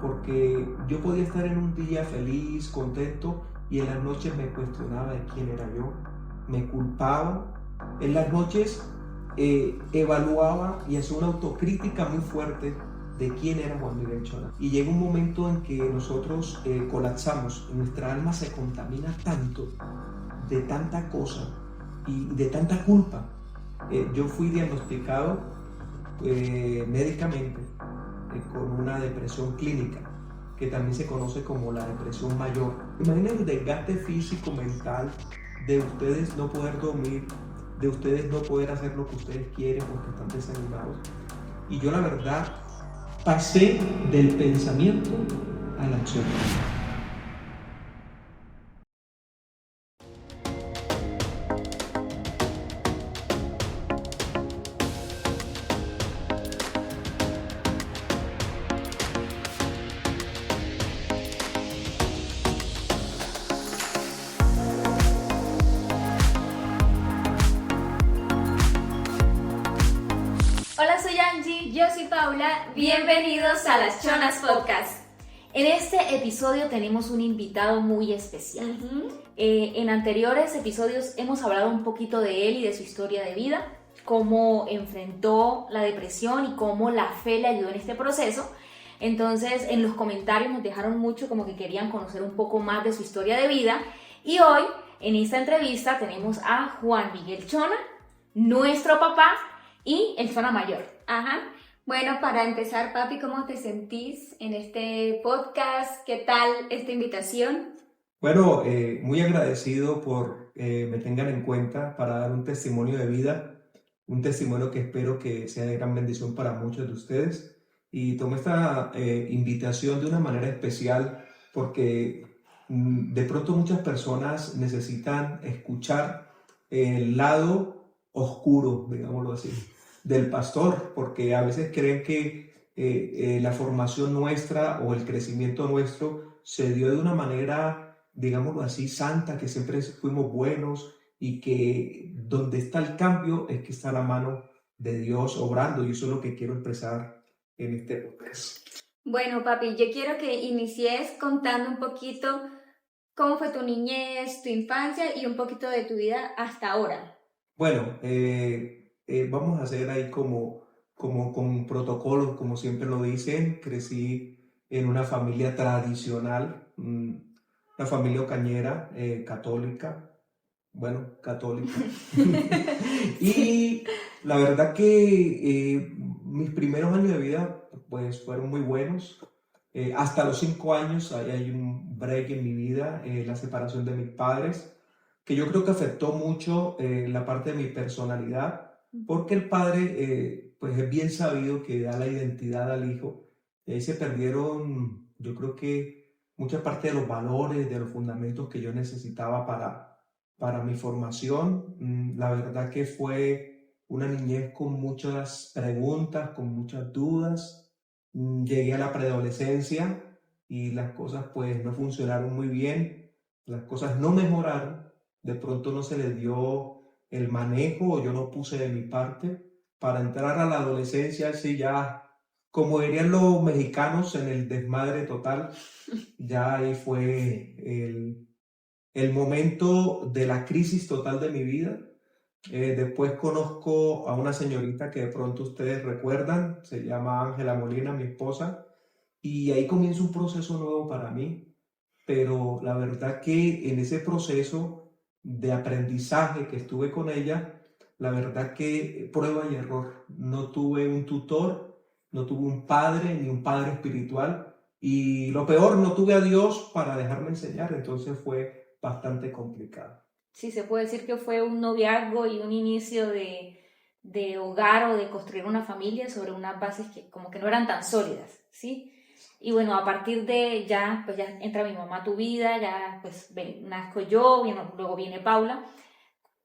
porque yo podía estar en un día feliz, contento, y en las noches me cuestionaba de quién era yo, me culpaba. En las noches evaluaba y hacía una autocrítica muy fuerte de quién era Juan Miguel Chona. Y llega un momento en que nosotros colapsamos, nuestra alma se contamina tanto de tanta cosa y de tanta culpa. Yo fui diagnosticado médicamente con una depresión clínica, que también se conoce como la depresión mayor. Imaginen el desgaste físico, mental, de ustedes no poder dormir, de ustedes no poder hacer lo que ustedes quieren porque están desanimados. Y yo la verdad pasé del pensamiento a la acción. Hola, soy Angie. Yo soy Paula. Bienvenidos a Las Chonas Podcast. En este episodio tenemos un invitado muy especial. En anteriores episodios hemos hablado un poquito de él y de su historia de vida, cómo enfrentó la depresión y cómo la fe le ayudó en este proceso. Entonces, en los comentarios nos dejaron mucho como que querían conocer un poco más de su historia de vida. Y hoy, en esta entrevista, tenemos a Juan Miguel Chona, nuestro papá, y el Chona mayor. Ajá. Bueno, para empezar, papi, ¿cómo te sentís en este podcast? ¿Qué tal esta invitación? Bueno, muy agradecido por me tengan en cuenta para dar un testimonio de vida, un testimonio que espero que sea de gran bendición para muchos de ustedes. Y tomo esta invitación de una manera especial porque de pronto muchas personas necesitan escuchar el lado oscuro, digámoslo así, del pastor, porque a veces creen que la formación nuestra o el crecimiento nuestro se dio de una manera, digámoslo así, santa, que siempre fuimos buenos y que donde está el cambio es que está la mano de Dios obrando, y eso es lo que quiero expresar en este podcast. Bueno, papi, yo quiero que inicies contando un poquito cómo fue tu niñez, tu infancia y un poquito de tu vida hasta ahora. Bueno, vamos a hacer ahí como con protocolos, como siempre lo dicen. Crecí en una familia tradicional, una familia ocañera, católica, bueno, católica. Y la verdad que mis primeros años de vida pues fueron muy buenos. Hasta los 5 años ahí hay un break en mi vida, la separación de mis padres, que yo creo que afectó mucho la parte de mi personalidad, porque el padre pues es bien sabido que da la identidad al hijo. Y ahí se perdieron, yo creo que mucha parte de los valores, de los fundamentos que yo necesitaba para mi formación. La verdad que fue una niñez con muchas preguntas, con muchas dudas. Llegué a la preadolescencia y las cosas pues no funcionaron muy bien, las cosas no mejoraron, de pronto no se le dio el manejo o yo no puse de mi parte para entrar a la adolescencia, así ya, como dirían los mexicanos, en el desmadre total. Ya ahí fue el momento de la crisis total de mi vida. Después conozco a una señorita que de pronto ustedes recuerdan, se llama Ángela Molina, mi esposa, y ahí comienza un proceso nuevo para mí, pero la verdad que en ese proceso de aprendizaje que estuve con ella, la verdad que prueba y error. No tuve un tutor, no tuve un padre ni un padre espiritual, y lo peor, no tuve a Dios para dejarme enseñar, entonces fue bastante complicado. Sí, se puede decir que fue un noviazgo y un inicio de hogar o de construir una familia sobre unas bases que como que no eran tan sólidas, ¿sí? Y bueno, a partir de ya, pues ya entra mi mamá a tu vida, ya pues nazco yo, luego viene Paula.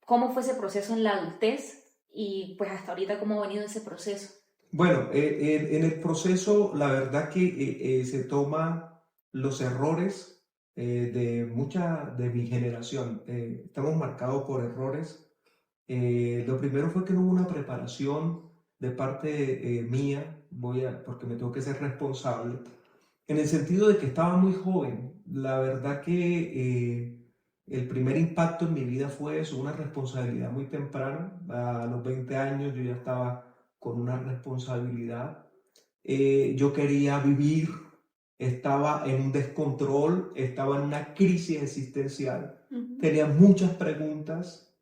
¿Cómo fue ese proceso en la adultez? Y pues hasta ahorita, ¿cómo ha venido ese proceso? Bueno, en el proceso, la verdad que se toman los errores de mucha de mi generación. Estamos marcados por errores. Lo primero fue que no hubo una preparación de parte mía, porque me tengo que ser responsable. en el sentido de que estaba muy joven. La verdad que el primer impacto en mi vida fue eso, una responsabilidad muy temprana. A los 20 años yo ya estaba con una responsabilidad. Yo quería vivir, estaba en un descontrol, estaba en una crisis existencial, tenía muchas preguntas.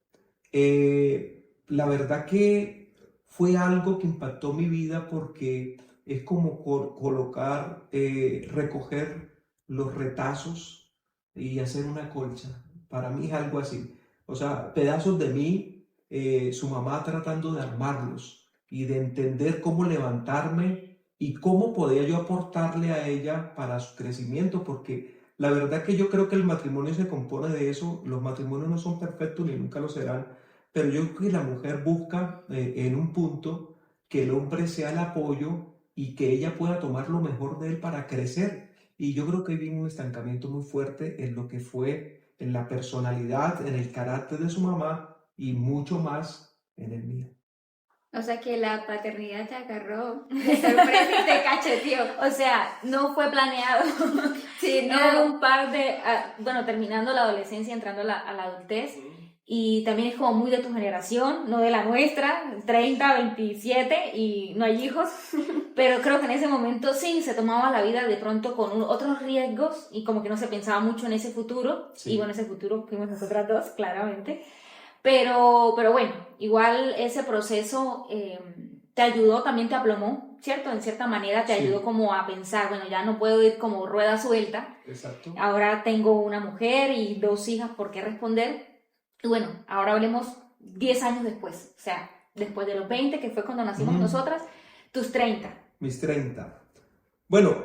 La verdad que fue algo que impactó mi vida porque es como colocar, recoger los retazos y hacer una colcha. Para mí es algo así. O sea, pedazos de mí, su mamá tratando de armarlos y de entender cómo levantarme y cómo podía yo aportarle a ella para su crecimiento, porque la verdad que yo creo que el matrimonio se compone de eso. Los matrimonios no son perfectos ni nunca lo serán, pero yo creo que la mujer busca en un punto que el hombre sea el apoyo y que ella pueda tomar lo mejor de él para crecer. Y yo creo que hay un estancamiento muy fuerte en lo que fue, en la personalidad, en el carácter de su mamá y mucho más en el mío. O sea que la paternidad te agarró de sorpresa y te cacheteó. O sea, no fue planeado. Sí, no. Eran un par de, bueno, terminando la adolescencia, entrando a la adultez. Y también es como muy de tu generación, no de la nuestra, 30, 27 y no hay hijos. Pero creo que en ese momento sí, se tomaba la vida de pronto con otros riesgos y como que no se pensaba mucho en ese futuro. Sí. Y bueno, ese futuro fuimos nosotras dos, claramente. Pero bueno, igual ese proceso te ayudó, también te aplomó, ¿cierto? En cierta manera te ayudó como a pensar, bueno, ya no puedo ir como rueda suelta. Exacto. Ahora tengo una mujer y 2 hijas por qué responder. Y bueno, ahora hablemos 10 años después, o sea, después de los 20, que fue cuando nacimos nosotras, tus 30. Mis 30. Bueno,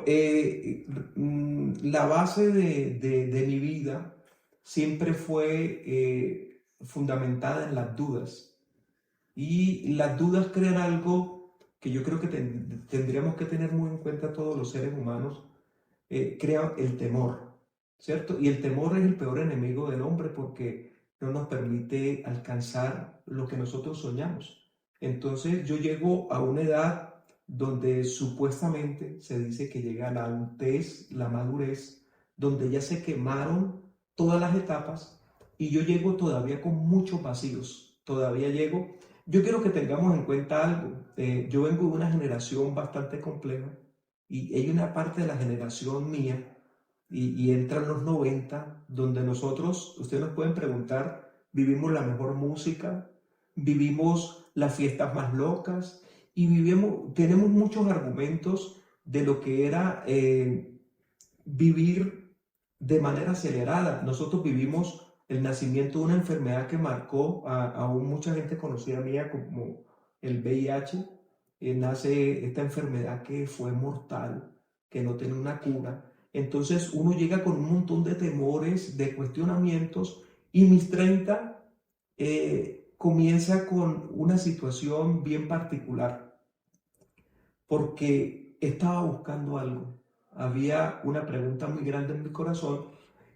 la base de mi vida siempre fue fundamentada en las dudas. Y las dudas crean algo que yo creo que tendríamos que tener muy en cuenta todos los seres humanos. Crea el temor, ¿cierto? Y el temor es el peor enemigo del hombre porque no nos permite alcanzar lo que nosotros soñamos. Entonces yo llego a una edad donde supuestamente se dice que llega la adultez, la madurez, donde ya se quemaron todas las etapas y yo llego todavía con muchos vacíos, todavía llego. Yo quiero que tengamos en cuenta algo. Yo vengo de una generación bastante compleja y hay una parte de la generación mía y entran los 90, donde nosotros, ustedes nos pueden preguntar, vivimos la mejor música, vivimos las fiestas más locas y tenemos muchos argumentos de lo que era vivir de manera acelerada. Nosotros vivimos el nacimiento de una enfermedad que marcó a mucha gente conocida mía como el VIH. Nace esta enfermedad que fue mortal, que no tiene una cura. Entonces uno llega con un montón de temores, de cuestionamientos, y mis 30 comienza con una situación bien particular, porque estaba buscando algo. Había una pregunta muy grande en mi corazón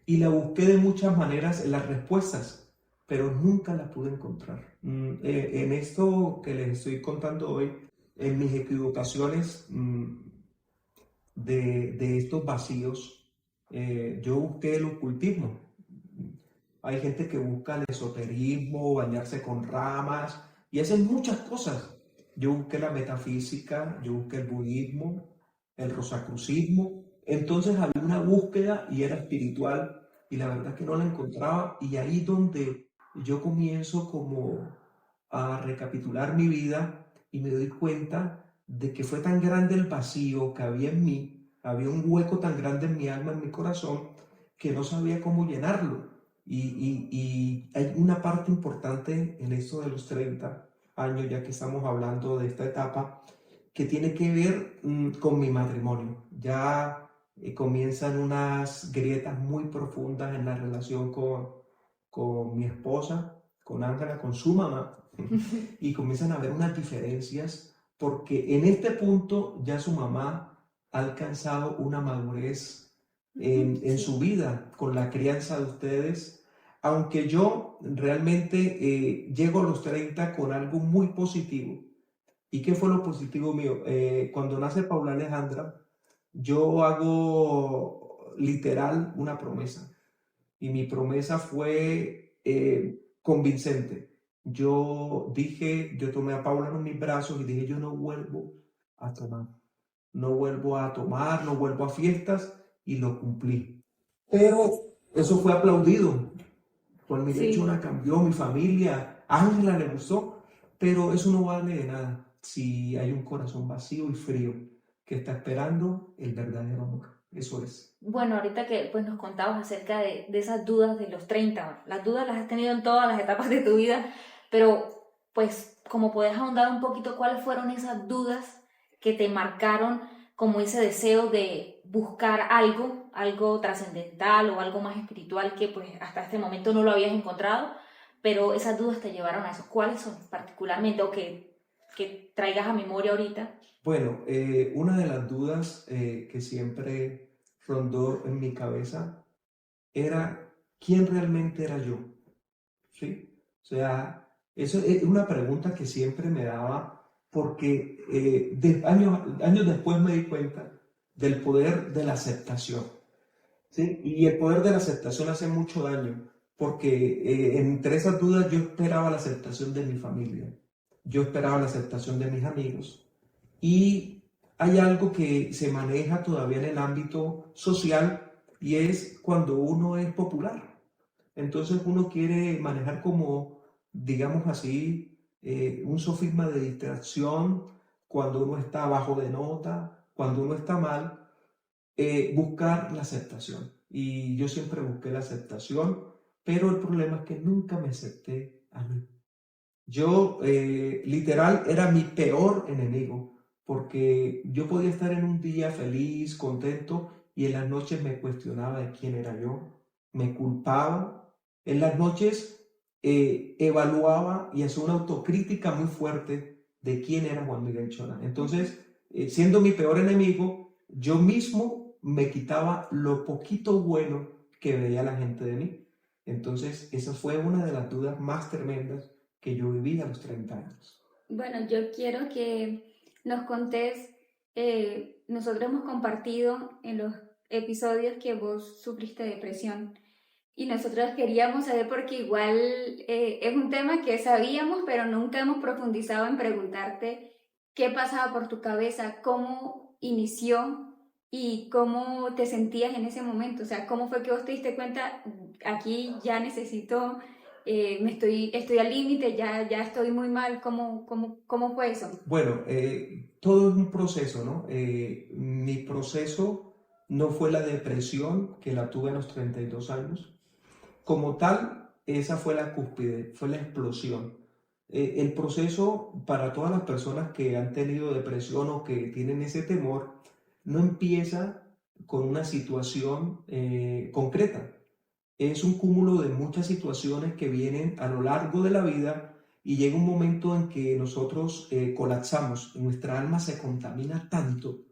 y la busqué de muchas maneras en las respuestas, pero nunca las pude encontrar. En esto que les estoy contando hoy, en mis equivocaciones, de estos vacíos, yo busqué el ocultismo. Hay gente que busca el esoterismo, bañarse con ramas y hacen muchas cosas. Yo busqué la metafísica, yo busqué el budismo, el rosacrucismo. Entonces había una búsqueda y era espiritual y la verdad que no la encontraba, y ahí donde yo comienzo como a recapitular mi vida y me doy cuenta de que fue tan grande el vacío que había en mí, había un hueco tan grande en mi alma, en mi corazón, que no sabía cómo llenarlo. Y hay una parte importante en esto de los 30 años, ya que estamos hablando de esta etapa, que tiene que ver con mi matrimonio. Ya comienzan unas grietas muy profundas en la relación con mi esposa, con Ángela, con su mamá, y comienzan a haber unas diferencias, porque en este punto ya su mamá ha alcanzado una madurez en su vida con la crianza de ustedes, aunque yo realmente llego a los 30 con algo muy positivo. ¿Y qué fue lo positivo mío? Cuando nace Paula Alejandra, yo hago literal una promesa. Y mi promesa fue convincente. Yo tomé a Paula en mis brazos y dije, yo no vuelvo a tomar. No vuelvo a tomar, no vuelvo a fiestas, y lo cumplí. Pero eso fue aplaudido. Pues mi lechona cambió, mi familia, a Ángela le gustó, pero eso no vale de nada si hay un corazón vacío y frío que está esperando el verdadero amor. Eso es. Bueno, ahorita que pues, nos contabas acerca de esas dudas de los 30, las dudas las has tenido en todas las etapas de tu vida, pero pues como puedes ahondar un poquito, ¿cuáles fueron esas dudas que te marcaron como ese deseo de buscar algo trascendental o algo más espiritual que pues hasta este momento no lo habías encontrado, pero esas dudas te llevaron a eso? ¿Cuáles son particularmente o que traigas a memoria ahorita? Bueno, una de las dudas que siempre rondó en mi cabeza era quién realmente era yo, ¿sí? O sea, eso es una pregunta que siempre me daba porque años después me di cuenta del poder de la aceptación, ¿sí? Y el poder de la aceptación hace mucho daño porque entre esas dudas yo esperaba la aceptación de mi familia, yo esperaba la aceptación de mis amigos, y hay algo que se maneja todavía en el ámbito social y es cuando uno es popular. Entonces uno quiere manejar como, digamos así, un sofisma de distracción cuando uno está bajo de nota, cuando uno está mal, buscar la aceptación. Y yo siempre busqué la aceptación, pero el problema es que nunca me acepté a mí. Yo literal era mi peor enemigo, porque yo podía estar en un día feliz, contento, y en las noches me cuestionaba de quién era yo, me culpaba. En las noches evaluaba y hacía una autocrítica muy fuerte de quién era Juan Miguel Chona. Entonces, siendo mi peor enemigo, yo mismo me quitaba lo poquito bueno que veía la gente de mí. Entonces, esa fue una de las dudas más tremendas que yo viví a los 30 años. Bueno, yo quiero que nos contés, nosotros hemos compartido en los episodios que vos sufriste depresión y nosotros queríamos saber porque igual es un tema que sabíamos, pero nunca hemos profundizado en preguntarte qué pasaba por tu cabeza, cómo inició y cómo te sentías en ese momento. O sea, cómo fue que vos te diste cuenta, aquí ya necesito, estoy al límite, ya estoy muy mal. ¿Cómo fue eso? Bueno, todo es un proceso, ¿no? Mi proceso no fue la depresión, que la tuve a los 32 años. Como tal, esa fue la cúspide, fue la explosión. El proceso para todas las personas que han tenido depresión o que tienen ese temor no empieza con una situación concreta. Es un cúmulo de muchas situaciones que vienen a lo largo de la vida y llega un momento en que nosotros colapsamos, nuestra alma se contamina tanto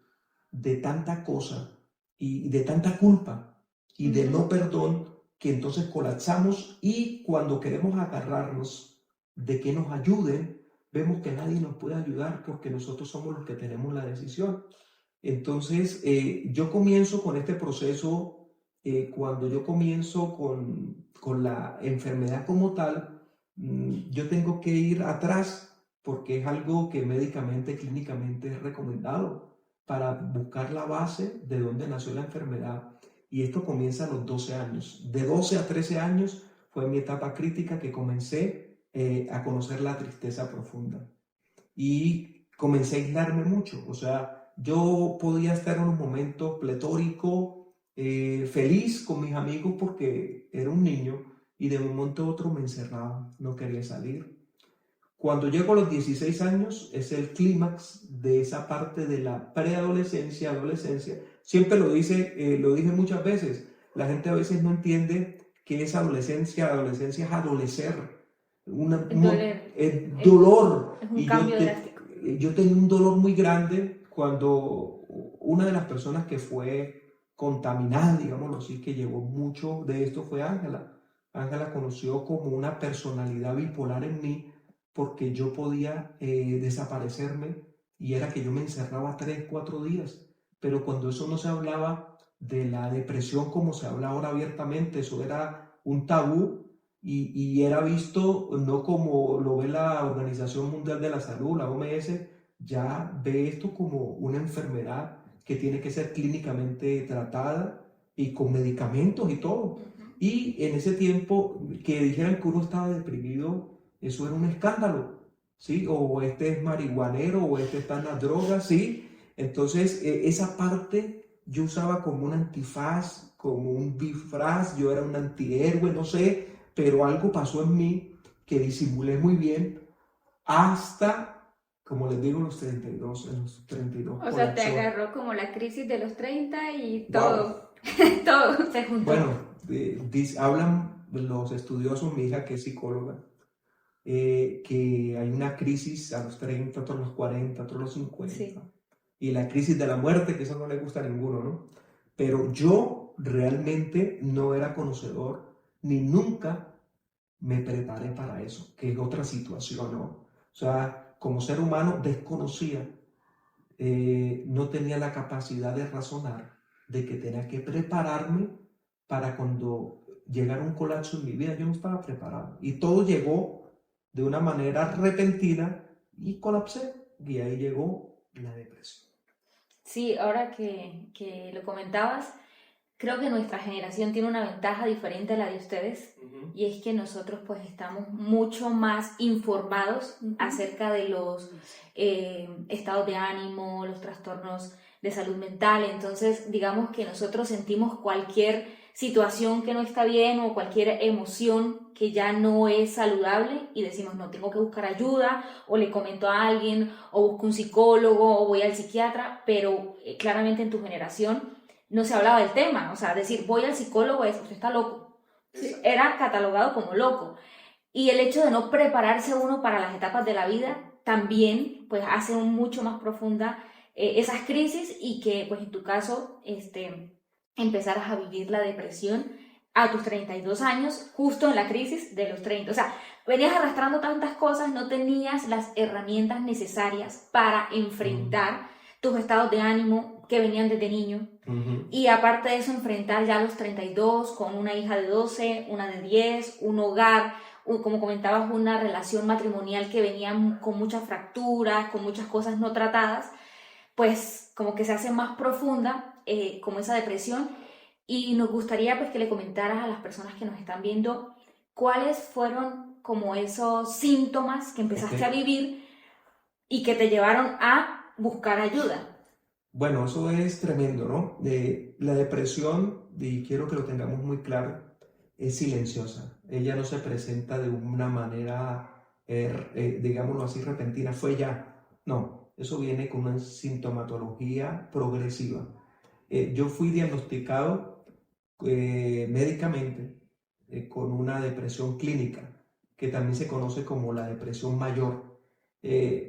de tanta cosa y de tanta culpa y de no perdón, que entonces colapsamos, y cuando queremos agarrarnos de que nos ayuden, vemos que nadie nos puede ayudar porque nosotros somos los que tenemos la decisión. Entonces, yo comienzo con este proceso, cuando yo comienzo con la enfermedad como tal, yo tengo que ir atrás porque es algo que médicamente, clínicamente es recomendado para buscar la base de dónde nació la enfermedad. Y esto comienza a los 12 años. De 12 a 13 años fue mi etapa crítica que comencé a conocer la tristeza profunda. Y comencé a aislarme mucho. O sea, yo podía estar en un momento pletórico, feliz con mis amigos porque era un niño, y de un momento a otro me encerraba, no quería salir. Cuando llego a los 16 años es el clímax de esa parte de la preadolescencia, adolescencia. Siempre lo dije muchas veces, la gente a veces no entiende que es adolescencia. Adolescencia es adolecer, es dolor. Es un cambio drástico. Yo tenía un dolor muy grande cuando una de las personas que fue contaminada, digámoslo así, que llevó mucho de esto, fue Ángela. Ángela conoció como una personalidad bipolar en mí, porque yo podía desaparecerme, y era que yo me encerraba 3, 4 días, pero cuando eso no se hablaba de la depresión como se habla ahora abiertamente, eso era un tabú y era visto no como lo ve la Organización Mundial de la Salud, la OMS, ya ve esto como una enfermedad que tiene que ser clínicamente tratada y con medicamentos y todo. Y en ese tiempo que dijeran que uno estaba deprimido, eso era un escándalo, ¿sí? O este es marihuanero, o este está en las drogas, ¿sí? Entonces, esa parte yo usaba como un antifaz, como un disfraz, yo era un antihéroe, no sé, pero algo pasó en mí que disimulé muy bien hasta, como les digo, los 32, en los 32 O sea, te colapsó. agarró como la crisis de los 30 y Wow. todo, todo se juntó. Bueno, hablan los estudiosos, mi hija que es psicóloga, que hay una crisis a los 30, otros a los 40, otros a los 50. Sí. Y la crisis de la muerte, que eso no le gusta a ninguno, ¿no? Pero yo realmente no era conocedor, ni nunca me preparé para eso, que es otra situación, ¿no? O sea, como ser humano desconocía, no tenía la capacidad de razonar, de que tenía que prepararme para cuando llegara un colapso en mi vida. Yo no estaba preparado. Y todo llegó de una manera repentina y colapsé. Y ahí llegó la depresión. Sí, ahora que lo comentabas, creo que nuestra generación tiene una ventaja diferente a la de ustedes, y es que nosotros pues estamos mucho más informados acerca de los estados de ánimo, los trastornos de salud mental. Entonces, digamos que nosotros sentimos cualquier situación que no está bien o cualquier emoción que ya no es saludable y decimos, no, tengo que buscar ayuda, o le comento a alguien, o busco un psicólogo, o voy al psiquiatra, pero claramente en tu generación no se hablaba del tema. O sea, decir voy al psicólogo es, usted está loco. Sí. Era catalogado como loco. Y el hecho de no prepararse uno para las etapas de la vida también pues hace mucho más profunda esas crisis, y que pues en tu caso empezaras a vivir la depresión a tus 32 años, justo en la crisis de los 30. O sea, venías arrastrando tantas cosas, no tenías las herramientas necesarias para enfrentar tus estados de ánimo que venían desde niño. Y aparte de eso, enfrentar ya a los 32 con una hija de 12, una de 10, un hogar, como comentabas, una relación matrimonial que venía con muchas fracturas, con muchas cosas no tratadas, pues como que se hace más profunda como esa depresión. Y nos gustaría pues que le comentaras a las personas que nos están viendo cuáles fueron como esos síntomas que empezaste a vivir y que te llevaron a buscar ayuda. Bueno, eso es tremendo, ¿no? La depresión, y quiero que lo tengamos muy claro, es silenciosa. Ella no se presenta de una manera, digámoslo así, repentina. Fue ya. No, eso viene con una sintomatología progresiva. Yo fui diagnosticado médicamente con una depresión clínica, que también se conoce como la depresión mayor.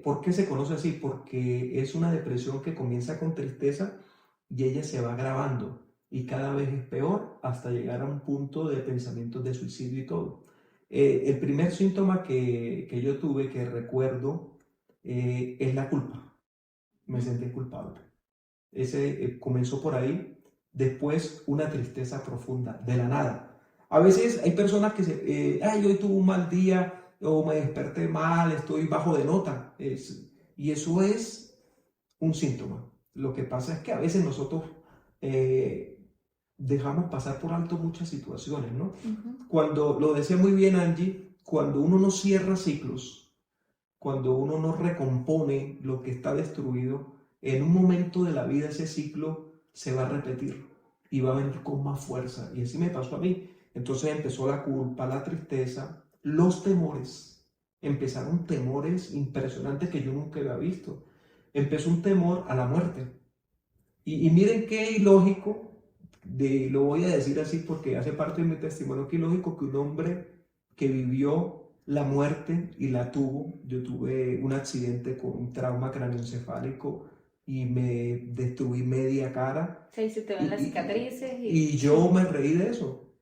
¿Por qué se conoce así? Porque es una depresión que comienza con tristeza y ella se va agravando y cada vez es peor hasta llegar a un punto de pensamientos de suicidio y todo. El primer síntoma que yo tuve, que recuerdo, es la culpa. Me sentí culpable. Ese comenzó por ahí. Después una tristeza profunda, de la nada. A veces hay personas que hoy tuve un mal día, o me desperté mal, estoy bajo de nota. Y eso es un síntoma. Lo que pasa es que a veces nosotros dejamos pasar por alto muchas situaciones, ¿no? Cuando, lo decía muy bien Angie, cuando uno no cierra ciclos, cuando uno no recompone lo que está destruido, en un momento de la vida ese ciclo se va a repetir y va a venir con más fuerza. Y así me pasó a mí. Entonces empezó la culpa, la tristeza, los temores. Empezaron temores impresionantes que yo nunca había visto. Empezó un temor a la muerte. Y miren qué ilógico, lo voy a decir así porque hace parte de mi testimonio, qué ilógico que un hombre que vivió la muerte y la tuvo, yo tuve un accidente con un trauma craneoencefálico y me destruí media cara. Sí, se te ven las cicatrices. Y yo me reí de eso,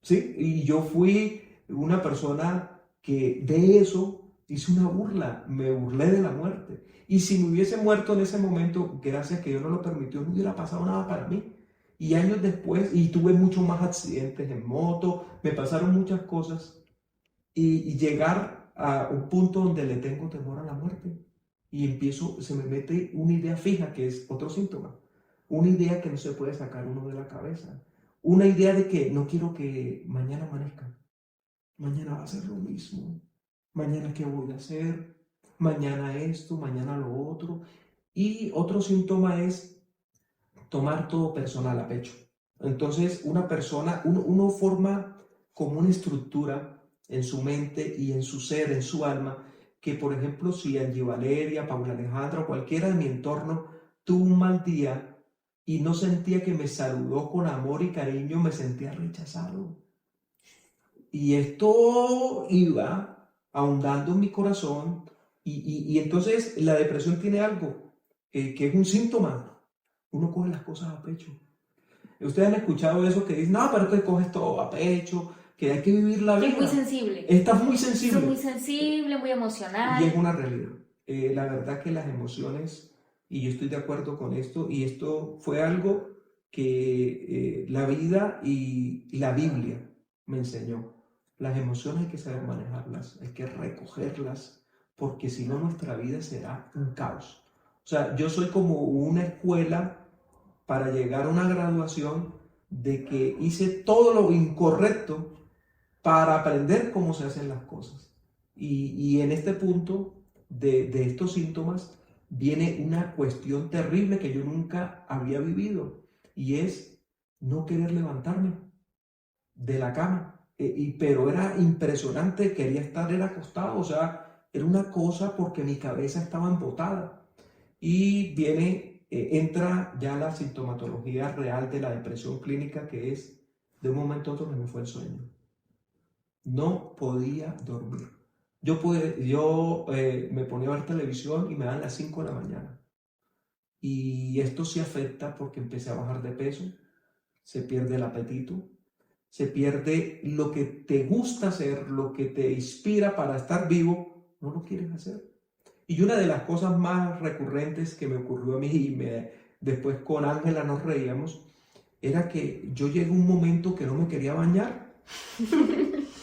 ¿sí? Y yo fui una persona que de eso hice una burla, me burlé de la muerte. Y si me hubiese muerto en ese momento, gracias que Dios no lo permitió, no hubiera pasado nada para mí. Y años después, y tuve muchos más accidentes en moto, me pasaron muchas cosas. Y llegar a un punto donde le tengo temor a la muerte. Y empiezo, se me mete una idea fija, que es otro síntoma. Una idea que no se puede sacar uno de la cabeza. Una idea de que no quiero que mañana amanezca. Mañana va a ser lo mismo. Mañana qué voy a hacer. Mañana esto, mañana lo otro. Y otro síntoma es tomar todo personal a pecho. Entonces, una persona, uno forma como una estructura en su mente y en su ser, en su alma, que por ejemplo, si Angie Valeria, Paula Alejandra o cualquiera de mi entorno tuvo un mal día y no sentía que me saludó con amor y cariño, me sentía rechazado. Y esto iba ahondando en mi corazón y entonces la depresión tiene algo que es un síntoma. Uno coge las cosas a pecho. Ustedes han escuchado eso que dicen, no, pero que coges todo a pecho, que hay que vivir la Que vida. es muy sensible. Estás muy sensible. Soy muy sensible, muy emocional. Y es una realidad. La verdad que las emociones, y yo estoy de acuerdo con esto, y esto fue algo que la vida y la Biblia me enseñó. Las emociones hay que saber manejarlas, hay que recogerlas, porque si no nuestra vida será un caos. O sea, yo soy como una escuela para llegar a una graduación de que hice todo lo incorrecto para aprender cómo se hacen las cosas. Y en este punto de estos síntomas viene una cuestión terrible que yo nunca había vivido y es no querer levantarme de la cama. Pero era impresionante, quería estar era acostado, o sea, era una cosa porque mi cabeza estaba embotada. Y entra ya la sintomatología real de la depresión clínica, que es de un momento a otro me fue el sueño. No podía dormir. Yo me ponía a ver televisión y me dan las 5 de la mañana. Y esto sí afecta porque empecé a bajar de peso, se pierde el apetito, se pierde lo que te gusta hacer, lo que te inspira para estar vivo, no lo quieres hacer. Y una de las cosas más recurrentes que me ocurrió a mí después con Ángela nos reíamos, era que yo llegué a un momento que no me quería bañar.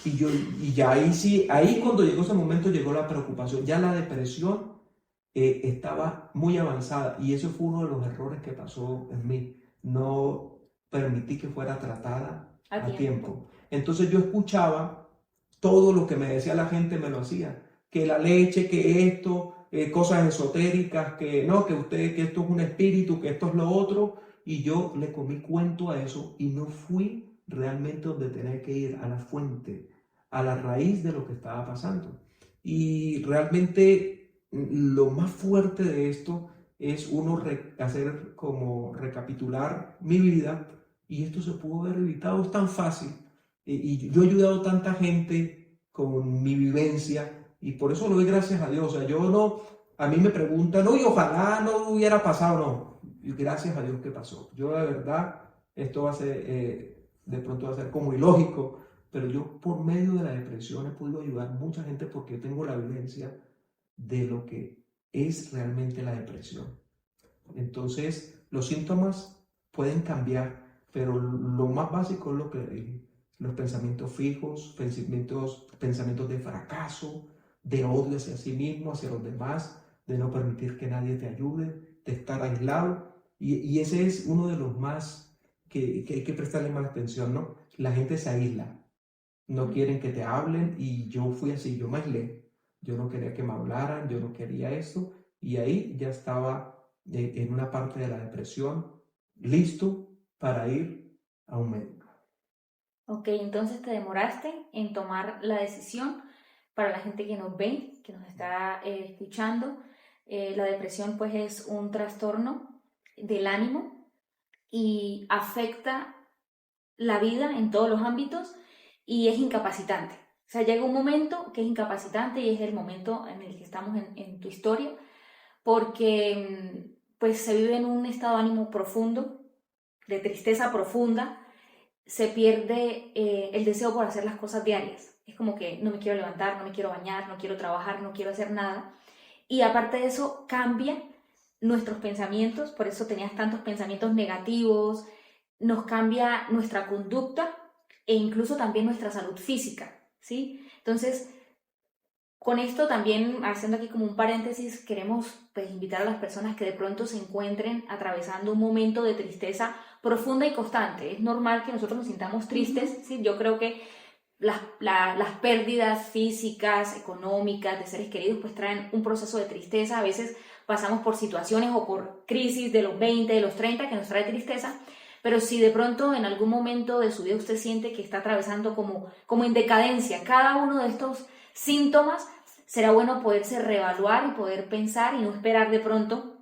Y ya ahí sí, ahí cuando llegó ese momento llegó la preocupación, ya la depresión estaba muy avanzada y eso fue uno de los errores que pasó en mí. No permití que fuera tratada a tiempo. Entonces yo escuchaba todo lo que me decía la gente, me lo hacía. Que la leche, que esto, cosas esotéricas, que no, que esto es un espíritu, que esto es lo otro. Y yo le comí cuento a eso y no fui realmente donde tenía que ir, a la fuente, a la raíz de lo que estaba pasando. Y realmente lo más fuerte de esto es hacer como recapitular mi vida y esto se pudo haber evitado, es tan fácil. Y yo he ayudado a tanta gente con mi vivencia y por eso lo doy gracias a Dios. O sea, a mí me preguntan, no, y ojalá no hubiera pasado, no. Y gracias a Dios que pasó. Yo de verdad, esto va a ser, de pronto va a ser como ilógico, pero yo por medio de la depresión he podido ayudar a mucha gente porque tengo la vivencia de lo que es realmente la depresión. Entonces, los síntomas pueden cambiar, pero lo más básico es lo que dije. Los pensamientos fijos, pensamientos de fracaso, de odio hacia sí mismo, hacia los demás, de no permitir que nadie te ayude, de estar aislado. Y ese es uno de los más que hay que prestarle más atención, ¿no? La gente se aísla, no quieren que te hablen y yo fui así, yo me aislé. Yo no quería que me hablaran, yo no quería esto y ahí ya estaba en una parte de la depresión, listo para ir a un médico. Ok, entonces te demoraste en tomar la decisión. Para la gente que nos ve, que nos está escuchando, la depresión pues es un trastorno del ánimo y afecta la vida en todos los ámbitos y es incapacitante. O sea, llega un momento que es incapacitante y es el momento en el que estamos en tu historia, porque pues se vive en un estado de ánimo profundo, de tristeza profunda, se pierde el deseo por hacer las cosas diarias. es como que no me quiero levantar, no me quiero bañar, no quiero trabajar, no quiero hacer nada. Y aparte de eso, cambia nuestros pensamientos, por eso tenías tantos pensamientos negativos, nos cambia nuestra conducta e incluso también nuestra salud física, ¿sí? Entonces, con esto también, haciendo aquí como un paréntesis, queremos pues, invitar a las personas que de pronto se encuentren atravesando un momento de tristeza profunda y constante. Es normal que nosotros nos sintamos tristes, ¿sí? Yo creo que las pérdidas físicas, económicas, de seres queridos, pues traen un proceso de tristeza. A veces pasamos por situaciones o por crisis de los 20, de los 30 que nos trae tristeza, pero si de pronto en algún momento de su vida usted siente que está atravesando como en decadencia cada uno de estos síntomas, será bueno poderse reevaluar y poder pensar y no esperar de pronto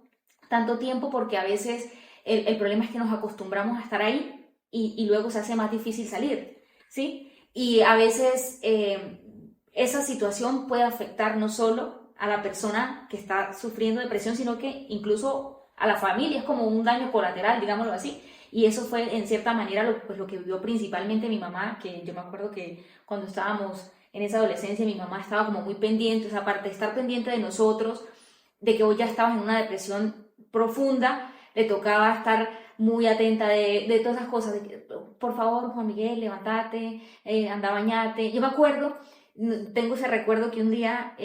tanto tiempo, porque a veces el problema es que nos acostumbramos a estar ahí y luego se hace más difícil salir, ¿sí? Y a veces esa situación puede afectar no solo a la persona que está sufriendo depresión, sino que incluso a la familia, es como un daño colateral, digámoslo así. Y eso fue en cierta manera lo que vivió principalmente mi mamá, que yo me acuerdo que cuando estábamos en esa adolescencia mi mamá estaba como muy pendiente, esa parte de estar pendiente de nosotros, de que hoy ya estabas en una depresión profunda, le tocaba estar muy atenta de todas esas cosas, de que, por favor, Juan Miguel, levántate, anda a bañarte. Yo me acuerdo, tengo ese recuerdo que un día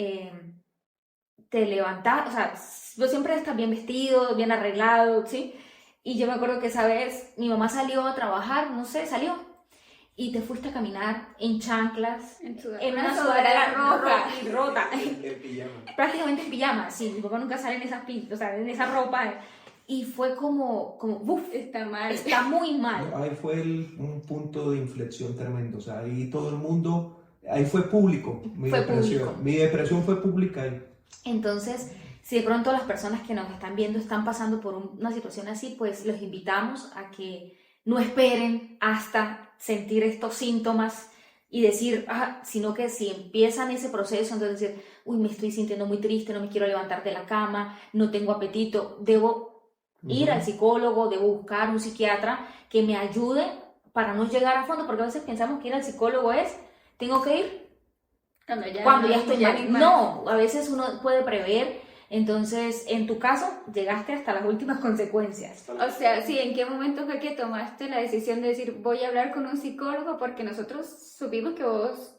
te levantabas, o sea, vos siempre estás bien vestido, bien arreglado, ¿sí? Y yo me acuerdo que esa vez mi mamá salió a trabajar, no sé, salió, y te fuiste a caminar en chanclas, en una sudadera roja y rota, En pijama. prácticamente en pijama, sí, mi papá nunca sale en en esa ropa, y fue como ¡buf! Está mal. Está muy mal. Ahí fue un punto de inflexión tremendo, o sea, ahí todo el mundo, ahí fue público mi Fue depresión, público. mi depresión fue pública ahí. Entonces, si de pronto las personas que nos están viendo están pasando por una situación así, pues los invitamos a que no esperen hasta sentir estos síntomas y decir, sino que si empiezan ese proceso, entonces decir, uy, me estoy sintiendo muy triste, no me quiero levantar de la cama, no tengo apetito, debo ir al psicólogo, debo buscar un psiquiatra que me ayude para no llegar a fondo, porque a veces pensamos que ir al psicólogo es, tengo que ir cuando ya estoy mal. No, a veces uno puede prever. Entonces, en tu caso, llegaste hasta las últimas consecuencias. O sea, sí, ¿en qué momento fue que tomaste la decisión de decir voy a hablar con un psicólogo? Porque nosotros supimos que vos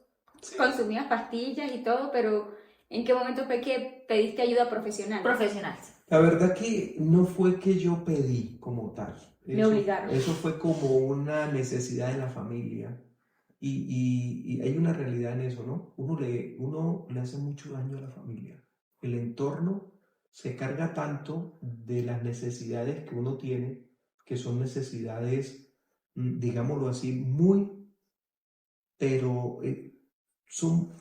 consumías pastillas y todo, pero ¿en qué momento fue que pediste ayuda profesional? Profesional. La verdad que no fue que yo pedí como tal. Me obligaron. Eso fue como una necesidad de la familia. Y hay una realidad en eso, ¿no? Uno le hace mucho daño a la familia. El entorno se carga tanto de las necesidades que uno tiene, que son necesidades, digámoslo así, pero son,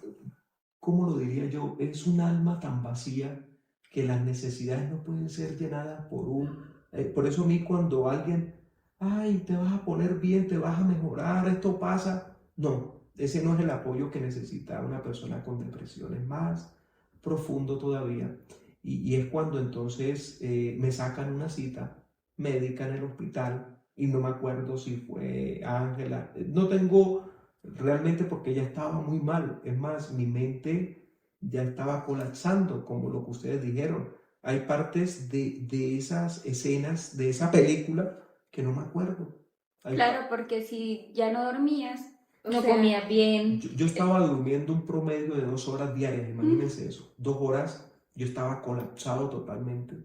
¿cómo lo diría yo? Es un alma tan vacía que las necesidades no pueden ser llenadas por eso a mí cuando alguien, ay, te vas a poner bien, te vas a mejorar, esto pasa, no, ese no es el apoyo que necesita una persona con depresión, es más profundo todavía, y es cuando entonces me sacan una cita médica en el hospital, y no me acuerdo si fue Ángela, no tengo realmente porque ya estaba muy mal, es más, mi mente ya estaba colapsando, como lo que ustedes dijeron. Hay partes de esas escenas, de esa película, que no me acuerdo. Claro, porque si ya no dormías, No comías bien. Yo estaba durmiendo un promedio de 2 horas diarias, imagínense eso. 2 horas, yo estaba colapsado totalmente.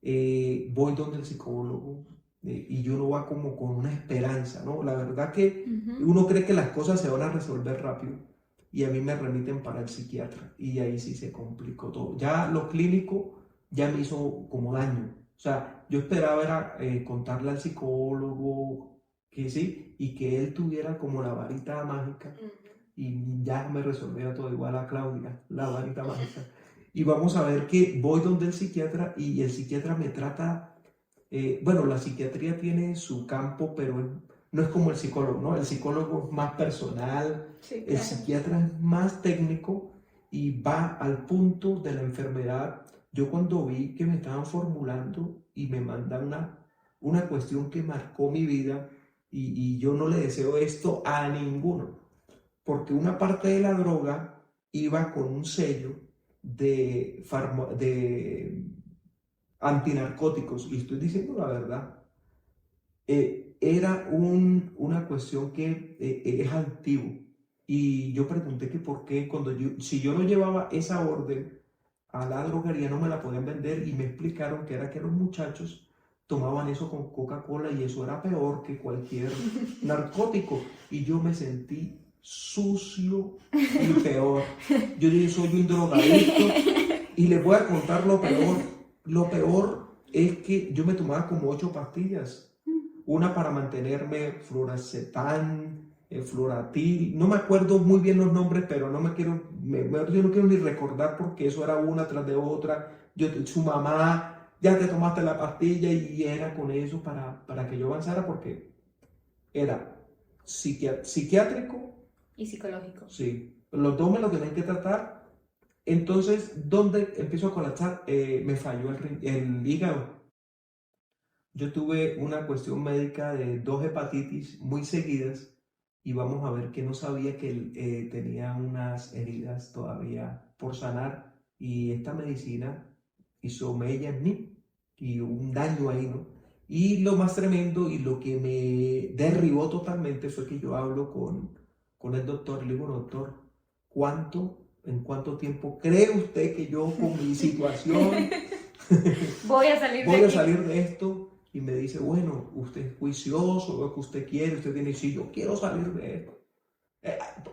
Voy donde el psicólogo y yo no va como con una esperanza, ¿no? La verdad que uno cree que las cosas se van a resolver rápido. Y a mí me remiten para el psiquiatra y ahí sí se complicó todo. Ya lo clínico ya me hizo como daño. O sea, yo esperaba era contarle al psicólogo que sí y que él tuviera como la varita mágica y ya me resolviera todo, igual a Claudia, la varita mágica. Y vamos a ver que voy donde el psiquiatra y el psiquiatra me trata, bueno, la psiquiatría tiene su campo, pero no es como el psicólogo, ¿no? El psicólogo es más personal, sí, el psiquiatra es más técnico y va al punto de la enfermedad. Yo cuando vi que me estaban formulando y me mandan una cuestión que marcó mi vida y yo no le deseo esto a ninguno, porque una parte de la droga iba con un sello de antinarcóticos, y estoy diciendo la verdad. Era una cuestión que es antiguo. Y yo pregunté que por qué, si yo no llevaba esa orden a la droguería, no me la podían vender, y me explicaron que era que los muchachos tomaban eso con Coca-Cola y eso era peor que cualquier narcótico. Y yo me sentí sucio y peor. Yo dije, soy un drogadicto, y les voy a contar lo peor. Lo peor es que yo me tomaba como 8 pastillas. Una para mantenerme, fluoracetam, fluoratil, no me acuerdo muy bien los nombres, pero yo no quiero ni recordar, porque eso era una tras de otra. Su mamá, ya te tomaste la pastilla, y era con eso para que yo avanzara, porque era psiquiátrico Y psicológico. Sí, los dos me lo tenían que tratar. Entonces, ¿dónde empiezo a colapsar? Me falló el hígado. Yo tuve una cuestión médica de 2 hepatitis muy seguidas, y vamos a ver que no sabía que tenía unas heridas todavía por sanar, y esta medicina hizo mella en mí y un daño ahí, ¿no? Y lo más tremendo y lo que me derribó totalmente fue que yo hablo con el doctor, le digo, doctor, ¿en cuánto tiempo cree usted que yo, con mi situación, Voy a salir voy de a aquí. salir de esto? Y me dice, bueno, usted es juicioso, lo que usted quiere, usted tiene, sí, yo quiero salir de esto.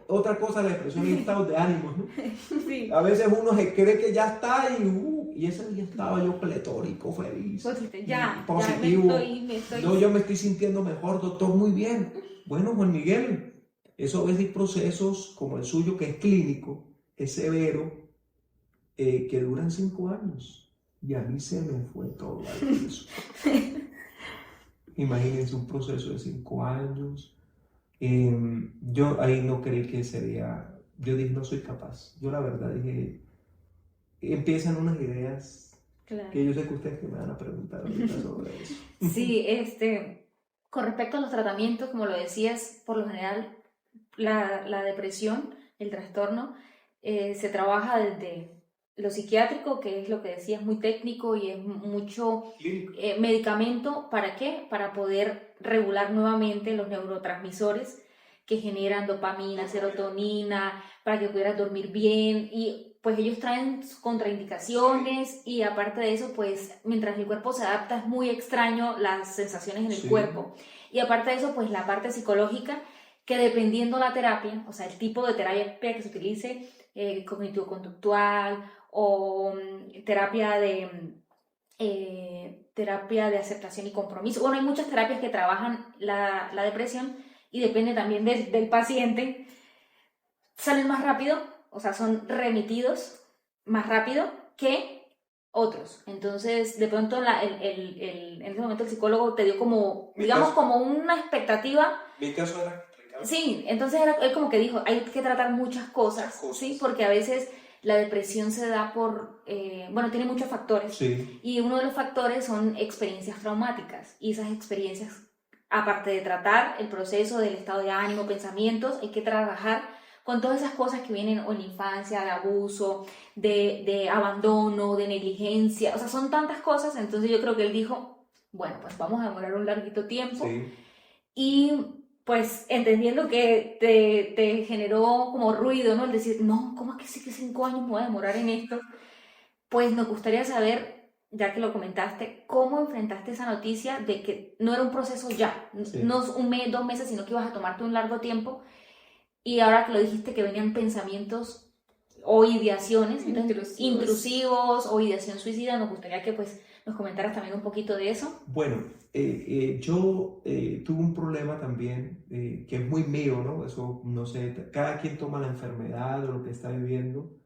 Otra cosa, la depresión y estados de ánimo, ¿no? Sí. A veces uno se cree que ya está, y ese día estaba yo pletórico, feliz, Pues ya positivo. me estoy... No, yo me estoy sintiendo mejor, doctor, muy bien. Bueno, Juan Miguel, eso a veces hay procesos como el suyo, que es clínico, es severo, que duran 5 años. Y a mí se me fue todo al piso. Imagínense un proceso de 5 años. Yo ahí no creí que sería, yo dije, no soy capaz. Yo la verdad dije, empiezan unas ideas Claro. que yo sé que ustedes me van a preguntar ahorita sobre eso. Sí, con respecto a los tratamientos, como lo decías, por lo general la depresión, el trastorno, se trabaja desde lo psiquiátrico, que es lo que decías, muy técnico, y es mucho medicamento. ¿Para qué? Para poder regular nuevamente los neurotransmisores que generan dopamina, serotonina, para que pudieras dormir bien. Y pues ellos traen contraindicaciones, y aparte de eso, pues mientras el cuerpo se adapta, es muy extraño las sensaciones en el cuerpo. Y aparte de eso, pues la parte psicológica, que dependiendo la terapia, o sea, el tipo de terapia que se utilice, cognitivo-conductual o terapia de aceptación y compromiso. Bueno, hay muchas terapias que trabajan la depresión, y depende también del paciente. Salen más rápido, o sea, son remitidos más rápido que otros. Entonces, de pronto en ese momento el psicólogo te dio como, digamos, como una expectativa. Mi caso era... Sí, entonces él como que dijo, hay que tratar muchas cosas, ¿sí? Porque a veces la depresión se da tiene muchos factores. Sí. Y uno de los factores son experiencias traumáticas. Y esas experiencias, aparte de tratar el proceso del estado de ánimo, pensamientos, hay que trabajar con todas esas cosas que vienen o en la infancia, de abuso, de abandono, de negligencia. O sea, son tantas cosas. Entonces yo creo que él dijo, bueno, pues vamos a demorar un larguito tiempo. Sí. Y pues entendiendo que te generó como ruido, ¿no? El decir, no, ¿cómo es que sí que 5 años me voy a demorar en esto? Pues nos gustaría saber, ya que lo comentaste, cómo enfrentaste esa noticia de que no era un proceso ya, no 1 mes, 2 meses, sino que ibas a tomarte un largo tiempo. Y ahora que lo dijiste, que venían pensamientos o ideaciones intrusivos o ideación suicida, nos gustaría que pues nos comentaras también un poquito de eso. Bueno, yo tuve un problema también, que es muy mío, ¿no? Eso, no sé, cada quien toma la enfermedad o lo que está viviendo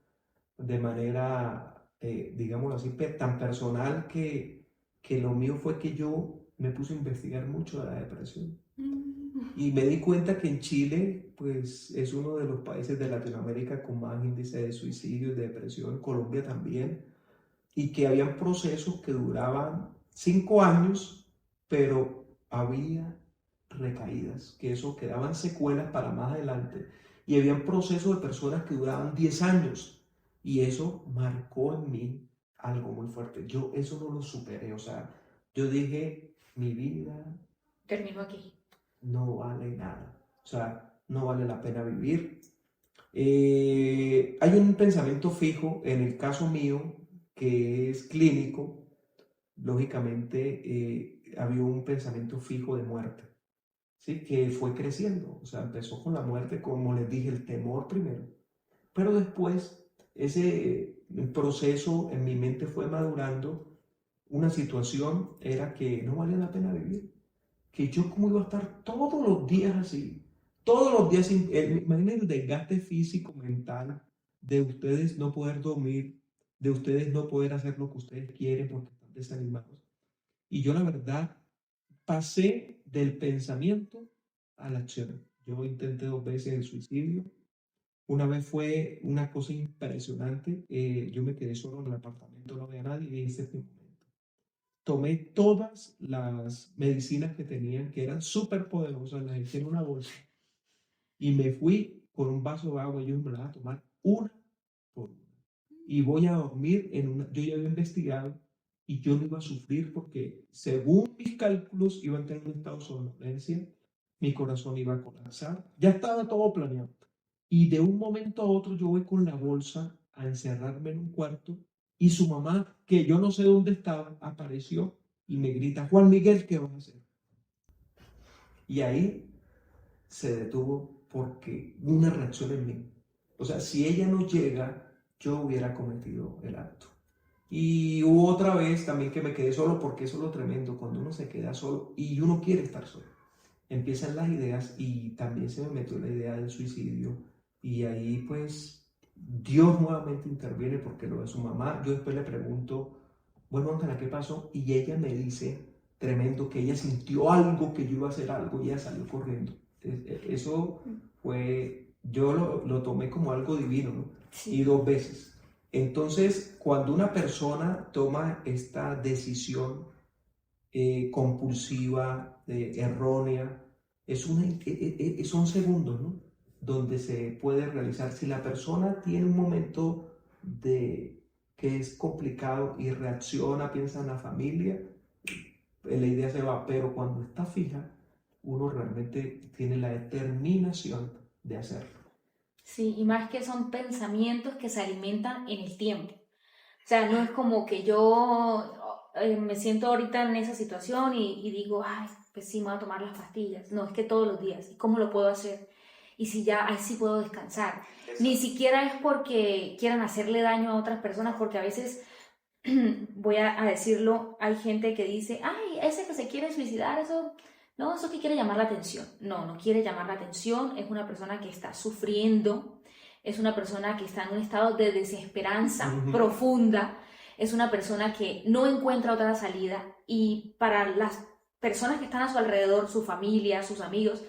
de manera, digámoslo así, tan personal, que lo mío fue que yo me puse a investigar mucho de la depresión. Y me di cuenta que en Chile, pues, es uno de los países de Latinoamérica con más índice de suicidio y de depresión, Colombia también, y que habían procesos que duraban 5 años, pero había recaídas, que eso quedaban secuelas para más adelante. y había procesos de personas que duraban 10 años y eso marcó en mí algo muy fuerte. Yo eso no lo superé, o sea, yo dije, mi vida Termino aquí. no vale nada, o sea, no vale la pena vivir. Hay un pensamiento fijo, en el caso mío, que es clínico, lógicamente había un pensamiento fijo de muerte, ¿sí? Que fue creciendo, o sea, empezó con la muerte, como les dije, el temor primero, pero después ese proceso en mi mente fue madurando. Una situación era que no valía la pena vivir, que yo como iba a estar todos los días así, todos los días, imaginen el desgaste físico, mental, de ustedes no poder dormir, de ustedes no poder hacer lo que ustedes quieren porque están desanimados. Y yo la verdad pasé del pensamiento a la acción. Yo intenté 2 veces el suicidio. Una vez fue una cosa impresionante. Yo me quedé solo en el apartamento, no había nadie y dije, este es mi momento. Tomé todas las medicinas que tenían, que eran súper poderosas, las eché en una bolsa y me fui con un vaso de agua. Yo me la voy a tomar una por una. Y voy a dormir en una. Yo ya había investigado y yo no iba a sufrir porque, según mis cálculos, iba a tener un estado de somnolencia, mi corazón iba a colapsar. Ya estaba todo planeado. Y de un momento a otro yo voy con la bolsa a encerrarme en un cuarto y su mamá, que yo no sé dónde estaba, apareció y me grita, Juan Miguel, ¿qué vas a hacer? Y ahí se detuvo porque una reacción en mí. O sea, si ella no llega, yo hubiera cometido el acto. Y hubo otra vez también que me quedé solo, porque eso es lo tremendo, cuando uno se queda solo y uno quiere estar solo. Empiezan las ideas y también se me metió la idea del suicidio y ahí pues Dios nuevamente interviene porque lo de su mamá, yo después le pregunto, bueno, Ángela, ¿qué pasó? Y ella me dice, tremendo, que ella sintió algo, que yo iba a hacer algo y ella salió corriendo. Eso fue, yo lo tomé como algo divino, ¿no? Sí. Y 2 veces. Entonces, cuando una persona toma esta decisión compulsiva, errónea, son segundos, ¿no? Donde se puede realizar. Si la persona tiene un momento que es complicado y reacciona, piensa en la familia, la idea se va, pero cuando está fija, uno realmente tiene la determinación de hacerlo. Sí, y más que son pensamientos que se alimentan en el tiempo. O sea, no es como que yo me siento ahorita en esa situación y digo, ay, pues sí, me voy a tomar las pastillas. No, es que todos los días. ¿Y cómo lo puedo hacer? Y si ya, ahí sí puedo descansar. Ni siquiera es porque quieran hacerle daño a otras personas, porque a veces, voy a decirlo, hay gente que dice, ay, ese que se quiere suicidar, eso, no, eso que quiere llamar la atención. No, no quiere llamar la atención, es una persona que está sufriendo, es una persona que está en un estado de desesperanza profunda, es una persona que no encuentra otra salida y para las personas que están a su alrededor, su familia, sus amigos,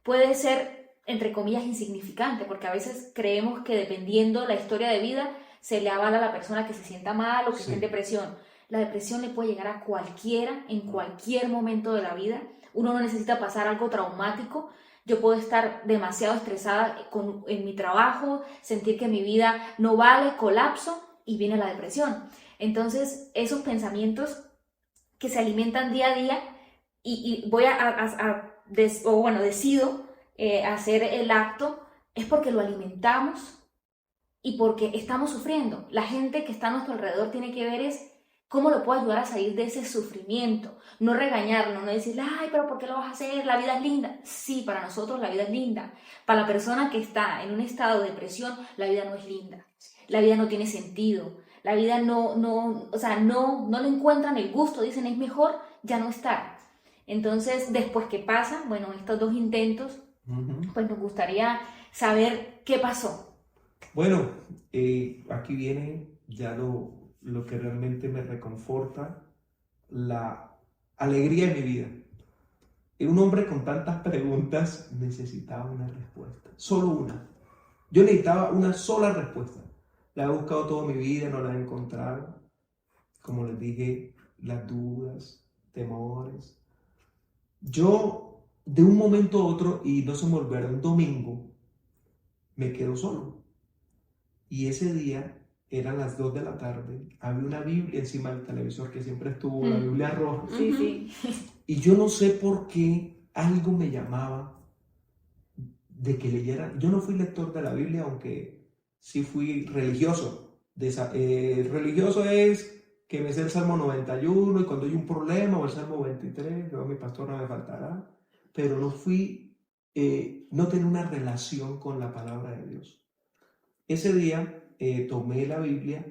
puede ser, entre comillas, insignificante, porque a veces creemos que dependiendo la historia de vida se le avala a la persona que se sienta mal o que esté en depresión. La depresión le puede llegar a cualquiera en cualquier momento de la vida. Uno no necesita pasar algo traumático. Yo puedo estar demasiado estresada en mi trabajo, sentir que mi vida no vale, colapso y viene la depresión. Entonces, esos pensamientos que se alimentan día a día y voy decido hacer el acto, es porque lo alimentamos y porque estamos sufriendo. La gente que está a nuestro alrededor tiene que ver es cómo lo puedo ayudar a salir de ese sufrimiento. No regañarlo, no decirle, ay, pero ¿por qué lo vas a hacer? La vida es linda. Sí, para nosotros la vida es linda. Para la persona que está en un estado de depresión, la vida no es linda. La vida no tiene sentido. La vida no le encuentran el gusto. Dicen, es mejor ya no estar. Entonces, después que pasan, bueno, estos 2 intentos, pues nos gustaría saber qué pasó. Bueno, aquí viene ya lo que realmente me reconforta, la alegría de mi vida. Un hombre con tantas preguntas necesitaba una respuesta, solo una. Yo necesitaba una sola respuesta. La he buscado toda mi vida, no la he encontrado. Como les dije, las dudas, temores. Yo, de un momento a otro, y no se me olvidará, un domingo, me quedo solo. Y ese día eran las 2 de la tarde, había una Biblia encima del televisor que siempre estuvo, la Biblia roja. Sí, sí. Y yo no sé por qué algo me llamaba de que leyera. Yo no fui lector de la Biblia, aunque sí fui religioso. Religioso es que me sé el Salmo 91 y cuando hay un problema o el Salmo 23, yo a mi pastor no me faltará. Pero no fui, no tenía una relación con la palabra de Dios. Ese día tomé la Biblia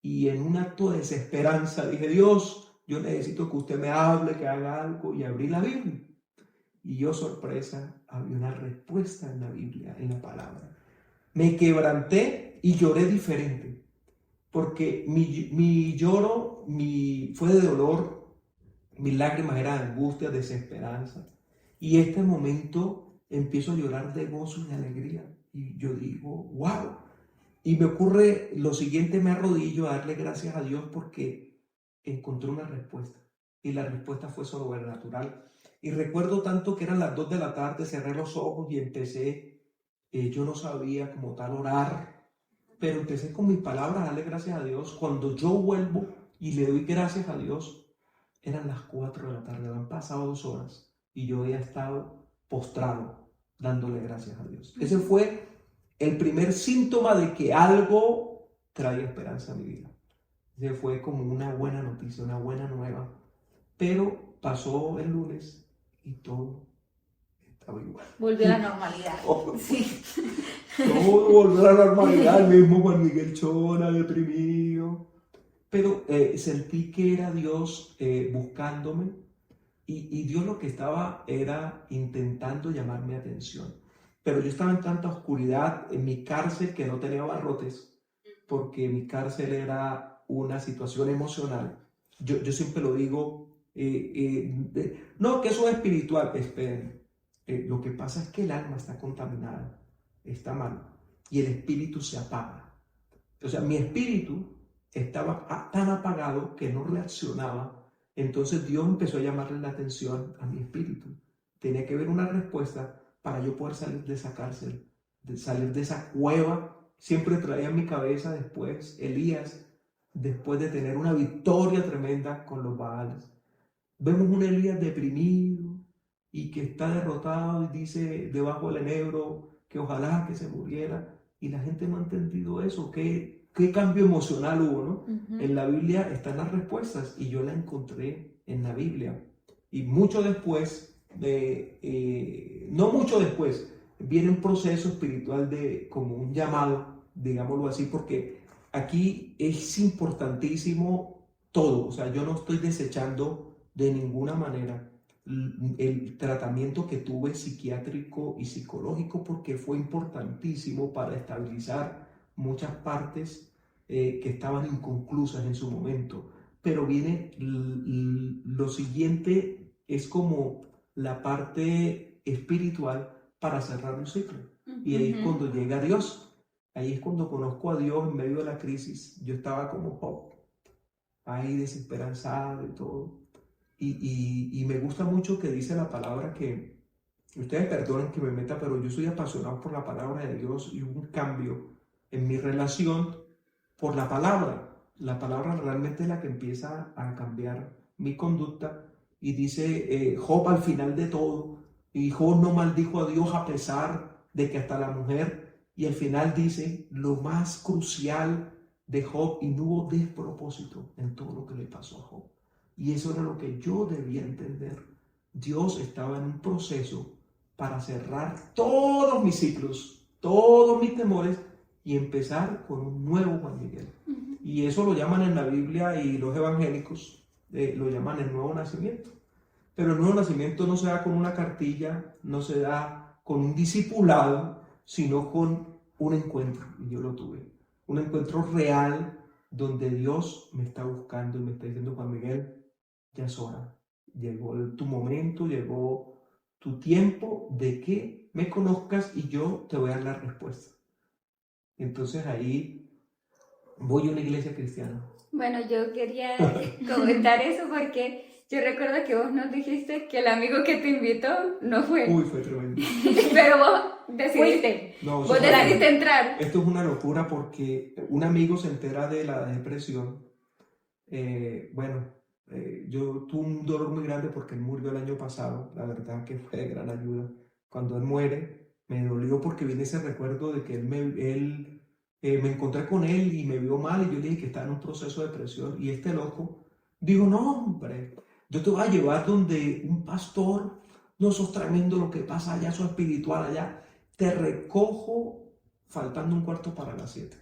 y en un acto de desesperanza dije, Dios, yo necesito que usted me hable, que haga algo, y abrí la Biblia. Y yo, sorpresa, había una respuesta en la Biblia, en la palabra. Me quebranté y lloré diferente, porque mi lloro fue de dolor, mis lágrimas eran de angustia, desesperanza. Y este momento empiezo a llorar de gozo y de alegría. Y yo digo, wow. Y me ocurre lo siguiente, me arrodillo a darle gracias a Dios porque encontré una respuesta. Y la respuesta fue sobrenatural. Y recuerdo tanto que eran las 2 de la tarde, cerré los ojos y empecé, yo no sabía como tal orar, pero empecé con mis palabras a darle gracias a Dios. Cuando yo vuelvo y le doy gracias a Dios, eran las 4 de la tarde, habían pasado 2 horas y yo había estado postrado dándole gracias a Dios. Ese fue el primer síntoma de que algo traía esperanza a mi vida. Ese fue como una buena noticia, una buena nueva. Pero pasó el lunes y todo estaba igual. Volvió a la normalidad. Todo, Sí. todo volvió a la normalidad, el mismo Juan Miguel Chona, deprimido. Pero sentí que era Dios buscándome y Dios lo que estaba era intentando llamar mi atención. Pero yo estaba en tanta oscuridad en mi cárcel que no tenía barrotes, porque mi cárcel era una situación emocional. Yo siempre lo digo, no, que eso es espiritual. Esperen, lo que pasa es que el alma está contaminada, está mal, y el espíritu se apaga. O sea, mi espíritu estaba tan apagado que no reaccionaba. Entonces Dios empezó a llamarle la atención a mi espíritu. Tenía que haber una respuesta para yo poder salir de esa cárcel, de salir de esa cueva. Siempre traía en mi cabeza después Elías, después de tener una victoria tremenda con los Baales. Vemos un Elías deprimido y que está derrotado y dice debajo del enebro que ojalá que se muriera. Y la gente no ha entendido eso. ¿Qué cambio emocional hubo, no? En la Biblia están las respuestas y yo la encontré en la Biblia. Y mucho después, no mucho después, viene un proceso espiritual de como un llamado, digámoslo así, porque aquí es importantísimo todo. O sea, yo no estoy desechando de ninguna manera el tratamiento que tuve psiquiátrico y psicológico, porque fue importantísimo para estabilizar muchas partes que estaban inconclusas en su momento. Pero viene lo siguiente, es como la parte espiritual para cerrar un ciclo. Y ahí es cuando llega Dios. Ahí es cuando conozco a Dios en medio de la crisis. Yo estaba como Job, ahí desesperanzado y todo. Y me gusta mucho que dice la palabra que, ustedes perdonen que me meta, pero yo soy apasionado por la palabra de Dios y hubo un cambio en mi relación por la palabra. La palabra realmente es la que empieza a cambiar mi conducta. Y dice Job al final de todo, y Job no maldijo a Dios a pesar de que hasta la mujer, y al final dice lo más crucial de Job, y no hubo despropósito en todo lo que le pasó a Job. Y eso era lo que yo debía entender. Dios estaba en un proceso para cerrar todos mis ciclos, todos mis temores y empezar con un nuevo Juan Miguel. Y eso lo llaman en la Biblia y los evangélicos lo llaman el nuevo nacimiento. Pero el nuevo nacimiento no se da con una cartilla, no se da con un discipulado, sino con un encuentro. Y yo lo tuve. Un encuentro real donde Dios me está buscando y me está diciendo, Juan Miguel, ya es hora. Llegó tu momento, llegó tu tiempo de que me conozcas y yo te voy a dar la respuesta. Entonces ahí voy a una iglesia cristiana. Bueno, yo quería comentar eso porque Yo recuerdo que vos nos dijiste que el amigo que te invitó no fue. Uy, fue tremendo. Pero vos decidiste. No, Vos decidiste entrar. esto es una locura porque un amigo se entera de la depresión. Yo tuve un dolor muy grande porque él murió el año pasado. La verdad que fue de gran ayuda. Cuando él muere, me dolió porque viene ese recuerdo de que me encontré con él y me vio mal y yo le dije que estaba en un proceso de depresión. Y este loco dijo, no, hombre, yo te voy a llevar donde un pastor, no, sos tremendo lo que pasa allá, sos espiritual allá. Te recojo faltando un cuarto para las 7.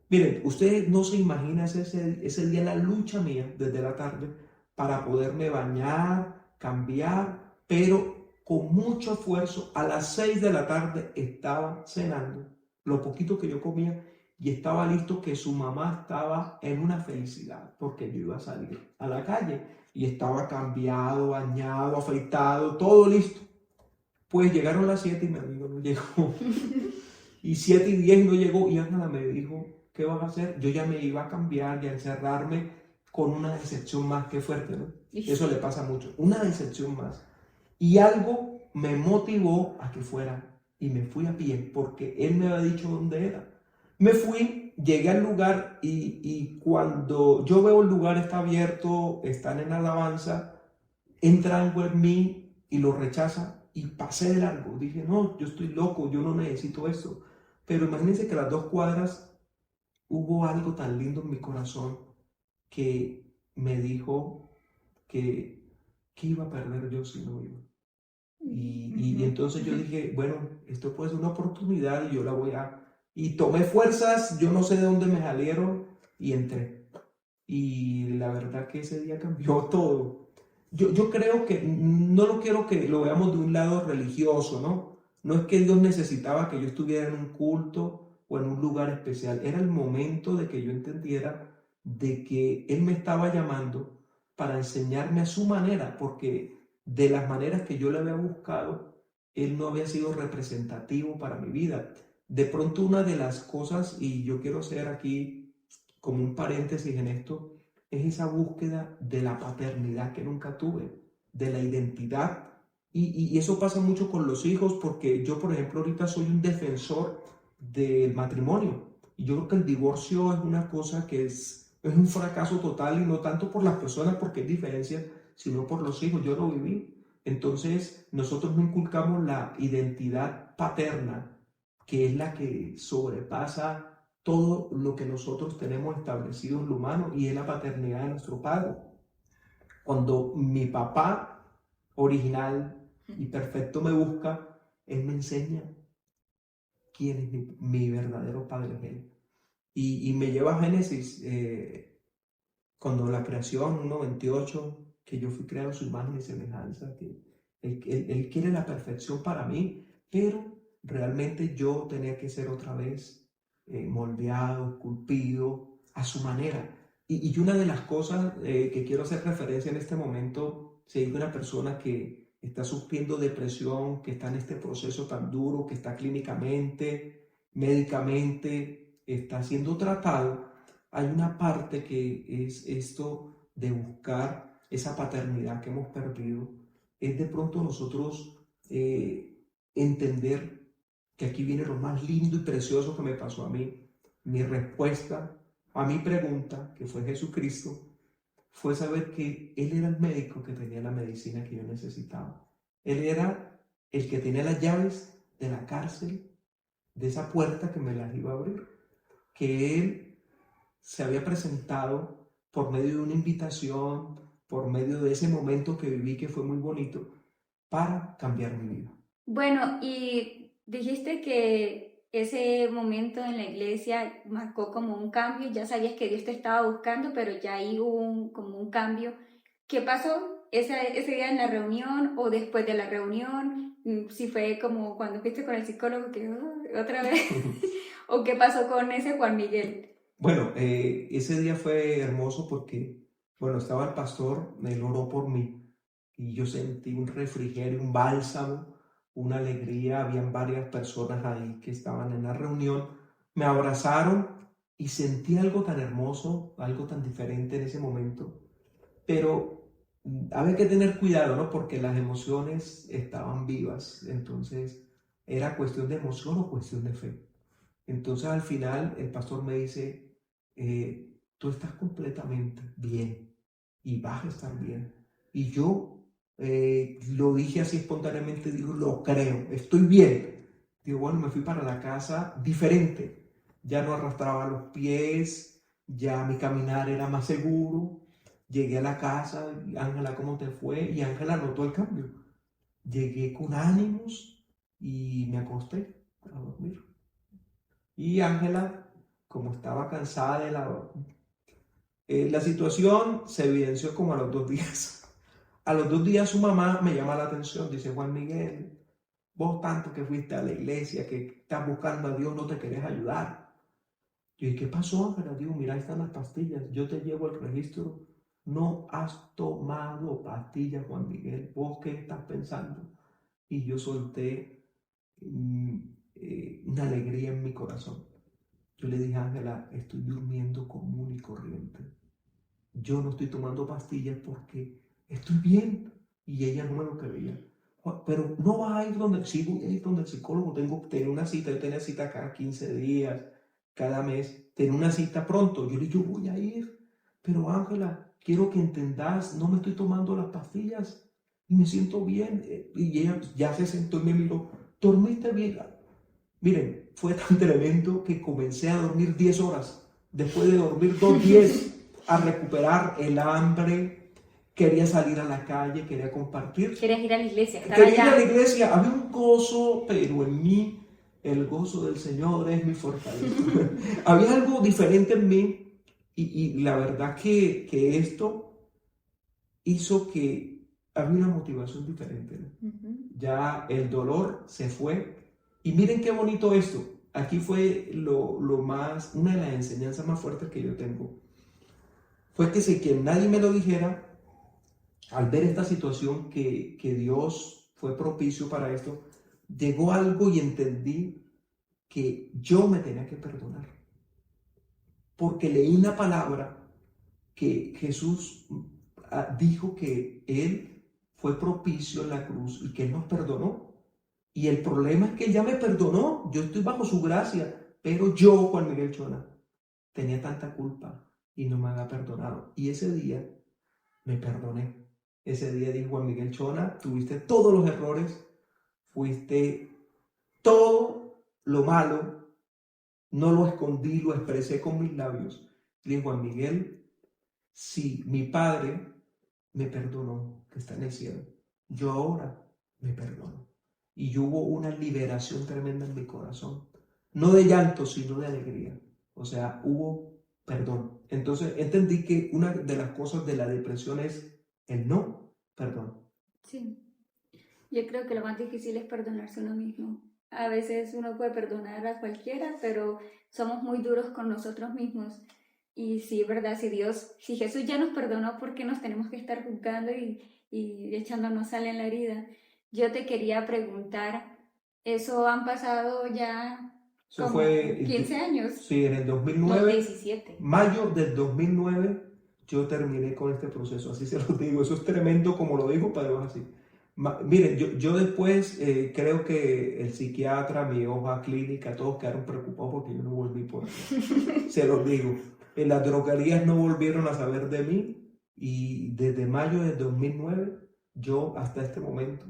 Miren, ustedes no se imaginan ese día la lucha mía desde la tarde para poderme bañar, cambiar, pero con mucho esfuerzo. A las 6 de la tarde estaba cenando, lo poquito que yo comía, y estaba listo que su mamá estaba en una felicidad porque yo iba a salir a la calle y estaba cambiado, bañado, afeitado, todo listo. Pues llegaron las 7 y mi amigo no llegó. Y 7:10 no llegó y Ángela me dijo, ¿qué vas a hacer? Yo ya me iba a cambiar y a encerrarme con una decepción más que fuerte, ¿no? Eso le pasa mucho, una decepción más. Y algo me motivó a que fuera y me fui a pie porque él me había dicho dónde era. Me fui, llegué al lugar y cuando yo veo el lugar está abierto, están en alabanza, entra algo en mí y lo rechaza y pasé de largo. Dije, no, yo estoy loco, yo no necesito esto. Pero imagínense que a las 2 cuadras hubo algo tan lindo en mi corazón que me dijo que iba a perder yo si no iba. Y entonces yo dije, bueno, esto puede ser una oportunidad y yo la voy a... Y tomé fuerzas, yo no sé de dónde me salieron y entré. Y la verdad que ese día cambió todo. Yo creo que no lo quiero que lo veamos de un lado religioso, ¿no? No es que Dios necesitaba que yo estuviera en un culto o en un lugar especial. Era el momento de que yo entendiera de que Él me estaba llamando para enseñarme a su manera, porque de las maneras que yo le había buscado, Él no había sido representativo para mi vida. De pronto una de las cosas, y yo quiero hacer aquí como un paréntesis en esto, es esa búsqueda de la paternidad que nunca tuve, de la identidad. Y eso pasa mucho con los hijos porque yo, por ejemplo, ahorita soy un defensor del matrimonio. Y yo creo que el divorcio es una cosa que es un fracaso total y no tanto por las personas porque hay diferencias, sino por los hijos. Yo lo viví. Entonces, nosotros no inculcamos la identidad paterna, que es la que sobrepasa todo lo que nosotros tenemos establecido en lo humano y es la paternidad de nuestro padre. Cuando mi papá original y perfecto me busca, él me enseña quién es mi verdadero padre es él. Y me lleva a Génesis, cuando la creación, 1:28, que yo fui creado a su imagen y semejanza, que él quiere la perfección para mí, pero realmente yo tenía que ser otra vez moldeado, esculpido a su manera. Y una de las cosas que quiero hacer referencia en este momento, si hay una persona que está sufriendo depresión, que está en este proceso tan duro, que está clínicamente, médicamente, está siendo tratado, hay una parte que es esto de buscar esa paternidad que hemos perdido. Es de pronto nosotros entender que aquí viene lo más lindo y precioso que me pasó a mí. Mi respuesta a mi pregunta, que fue Jesucristo, fue saber que Él era el médico que tenía la medicina que yo necesitaba. Él era el que tenía las llaves de la cárcel, de esa puerta que me las iba a abrir. Que Él se había presentado por medio de una invitación, por medio de ese momento que viví que fue muy bonito, para cambiar mi vida. Bueno, y dijiste que ese momento en la iglesia marcó como un cambio, ya sabías que Dios te estaba buscando, pero ya ahí hubo como un cambio. ¿Qué pasó ese día en la reunión o después de la reunión? Si fue como cuando fuiste con el psicólogo que otra vez, o qué pasó con ese Juan Miguel. Bueno, ese día fue hermoso porque, bueno, estaba el pastor, él oró por mí y yo sentí un refrigerio, un bálsamo, una alegría. Habían varias personas ahí que estaban en la reunión, me abrazaron y sentí algo tan hermoso, algo tan diferente en ese momento. Pero había que tener cuidado, ¿no? Porque las emociones estaban vivas, entonces era cuestión de emoción o cuestión de fe. Entonces al final el pastor me dice, tú estás completamente bien y vas a estar bien. Y yo lo dije así espontáneamente, digo, lo creo, estoy bien. Digo, bueno, me fui para la casa diferente, ya no arrastraba los pies, ya mi caminar era más seguro. Llegué a la casa, Ángela, ¿cómo te fue? Y Ángela notó el cambio. Llegué con ánimos y me acosté a dormir. Y Ángela, como estaba cansada de la situación, se evidenció como a los 2 días. A los 2 días su mamá me llama la atención, dice, Juan Miguel, vos tanto que fuiste a la iglesia, que estás buscando a Dios, no te querés ayudar. Yo dije, ¿qué pasó, Ángela? Digo, mira, ahí están las pastillas, yo te llevo el registro. No has tomado pastillas, Juan Miguel, ¿vos qué estás pensando? Y yo solté una alegría en mi corazón. Yo le dije a Ángela, estoy durmiendo común y corriente. Yo no estoy tomando pastillas porque estoy bien. Y ella no me lo creía. Pero no vas a ir donde, sí voy a ir donde el psicólogo, tengo que tener una cita, yo tenía cita cada 15 días, cada mes, tener una cita pronto. Yo le dije, yo voy a ir, pero Ángela, quiero que entendás, no me estoy tomando las pastillas y me siento bien. Y ella ya se sentó y me miró, ¿dormiste bien? Miren, fue tan tremendo que comencé a dormir 10 horas. Después de dormir 10, a recuperar el hambre, quería salir a la calle, quería compartir. Querías ir a la iglesia, estar Quería ir allá. a la iglesia, había un gozo, pero en mí el gozo del Señor es mi fortaleza. Había algo diferente en mí y la verdad que esto hizo que había una motivación diferente, ¿no? Ya el dolor se fue. Y miren qué bonito esto. Aquí fue una de las enseñanzas más fuertes que yo tengo. Fue que sin que nadie me lo dijera, al ver esta situación que Dios fue propicio para esto, llegó algo y entendí que yo me tenía que perdonar. Porque leí una palabra que Jesús dijo que Él fue propicio en la cruz y que Él nos perdonó. Y el problema es que Él ya me perdonó, yo estoy bajo su gracia, pero yo, Juan Miguel Chona, tenía tanta culpa y no me había perdonado. Y ese día me perdoné. Ese día dije, Juan Miguel Chona, tuviste todos los errores, fuiste todo lo malo, no lo escondí, lo expresé con mis labios. Le dije, Juan Miguel, si mi padre me perdonó, que está en el cielo, yo ahora me perdono. Y hubo una liberación tremenda en mi corazón. No de llanto, sino de alegría. O sea, hubo perdón. Entonces entendí que una de las cosas de la depresión es el no perdón. Sí, yo creo que lo más difícil es perdonarse a uno mismo. A veces uno puede perdonar a cualquiera, pero somos muy duros con nosotros mismos. Y sí, verdad, si Jesús ya nos perdonó, ¿por qué nos tenemos que estar juzgando y echándonos sal en la herida? Yo te quería preguntar, eso han pasado ya Eso como fue 15 años. Sí, en el No, 2009, 17. mayo del 2009, yo terminé con este proceso. Así se los digo. Eso es tremendo como lo digo, pero es así. Miren, yo después creo que el psiquiatra, mi hoja clínica, todos quedaron preocupados porque yo no volví por ahí. Se los digo. Las droguerías no volvieron a saber de mí y desde mayo del 2009, yo hasta este momento,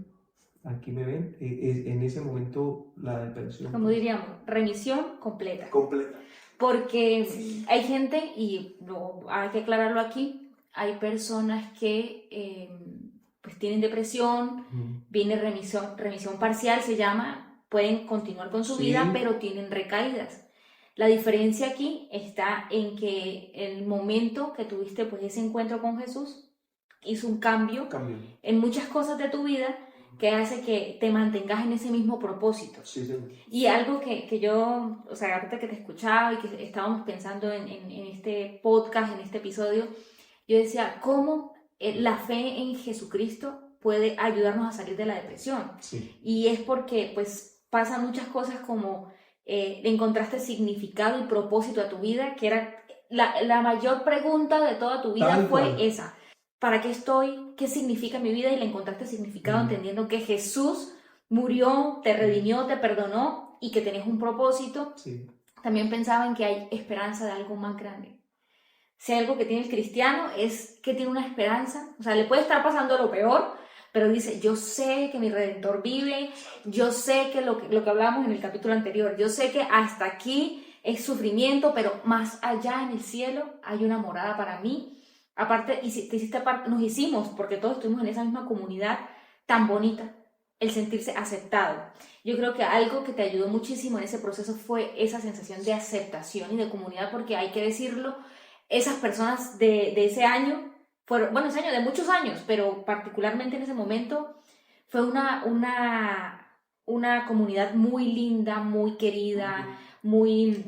aquí me ven, en ese momento la depresión. Como diríamos, remisión completa. Completa. Porque Sí. hay gente, y hay que aclararlo aquí, hay personas que pues tienen depresión, viene remisión parcial se llama, pueden continuar con su Sí. vida, pero tienen recaídas. La diferencia aquí está en que el momento que tuviste pues ese encuentro con Jesús hizo un cambio en muchas cosas de tu vida que hace que te mantengas en ese mismo propósito. Sí, sí. Y algo que yo, o sea, ahorita que te escuchaba y que estábamos pensando en este podcast, en este episodio, yo decía, ¿cómo la fe en Jesucristo puede ayudarnos a salir de la depresión? Sí. Y es porque, pues, pasan muchas cosas como encontraste significado y propósito a tu vida, que era la mayor pregunta de toda tu vida. Tal fue cual. esa. ¿para qué estoy? ¿Qué significa mi vida? Y le encontraste significado entendiendo que Jesús murió, te redimió, te perdonó y que tenés un propósito. Sí. También pensaba en que hay esperanza de algo más grande. Si hay algo que tiene el cristiano es que tiene una esperanza, o sea, le puede estar pasando lo peor, pero dice, yo sé que mi Redentor vive, yo sé que lo que hablábamos en el capítulo anterior, yo sé que hasta aquí es sufrimiento, pero más allá en el cielo hay una morada para mí. Aparte, nos hicimos, porque todos estuvimos en esa misma comunidad tan bonita, el sentirse aceptado. Yo creo que algo que te ayudó muchísimo en ese proceso fue esa sensación de aceptación y de comunidad, porque hay que decirlo, esas personas de ese año, ese año de muchos años, pero particularmente en ese momento, fue una comunidad muy linda, muy querida, muy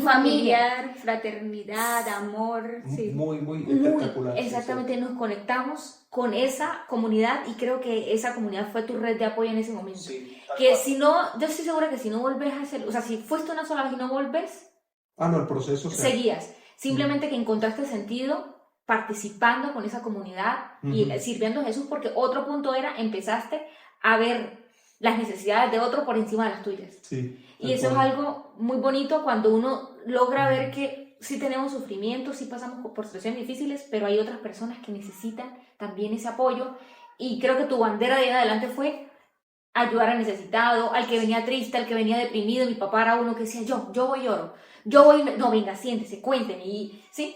familiar, fraternidad, amor. Sí. Muy espectacular. Exactamente, sí. Nos conectamos con esa comunidad y creo que esa comunidad fue tu red de apoyo en ese momento. Sí, que si no, yo estoy segura que si no volvés a hacer, o sea, si fuiste una sola vez y no volvés, el proceso seguías. Simplemente que encontraste sentido participando con esa comunidad y sirviendo a Jesús, porque otro punto era, empezaste a ver las necesidades de otro por encima de las tuyas. Sí, y eso es algo muy bonito cuando uno logra ver que sí tenemos sufrimiento, sí pasamos por situaciones difíciles, pero hay otras personas que necesitan también ese apoyo. Y creo que tu bandera de ahí en adelante fue ayudar al necesitado, al que venía triste, al que venía deprimido. Mi papá era uno que decía, yo voy y oro. No, venga, siéntese, cuénteme. Y sí,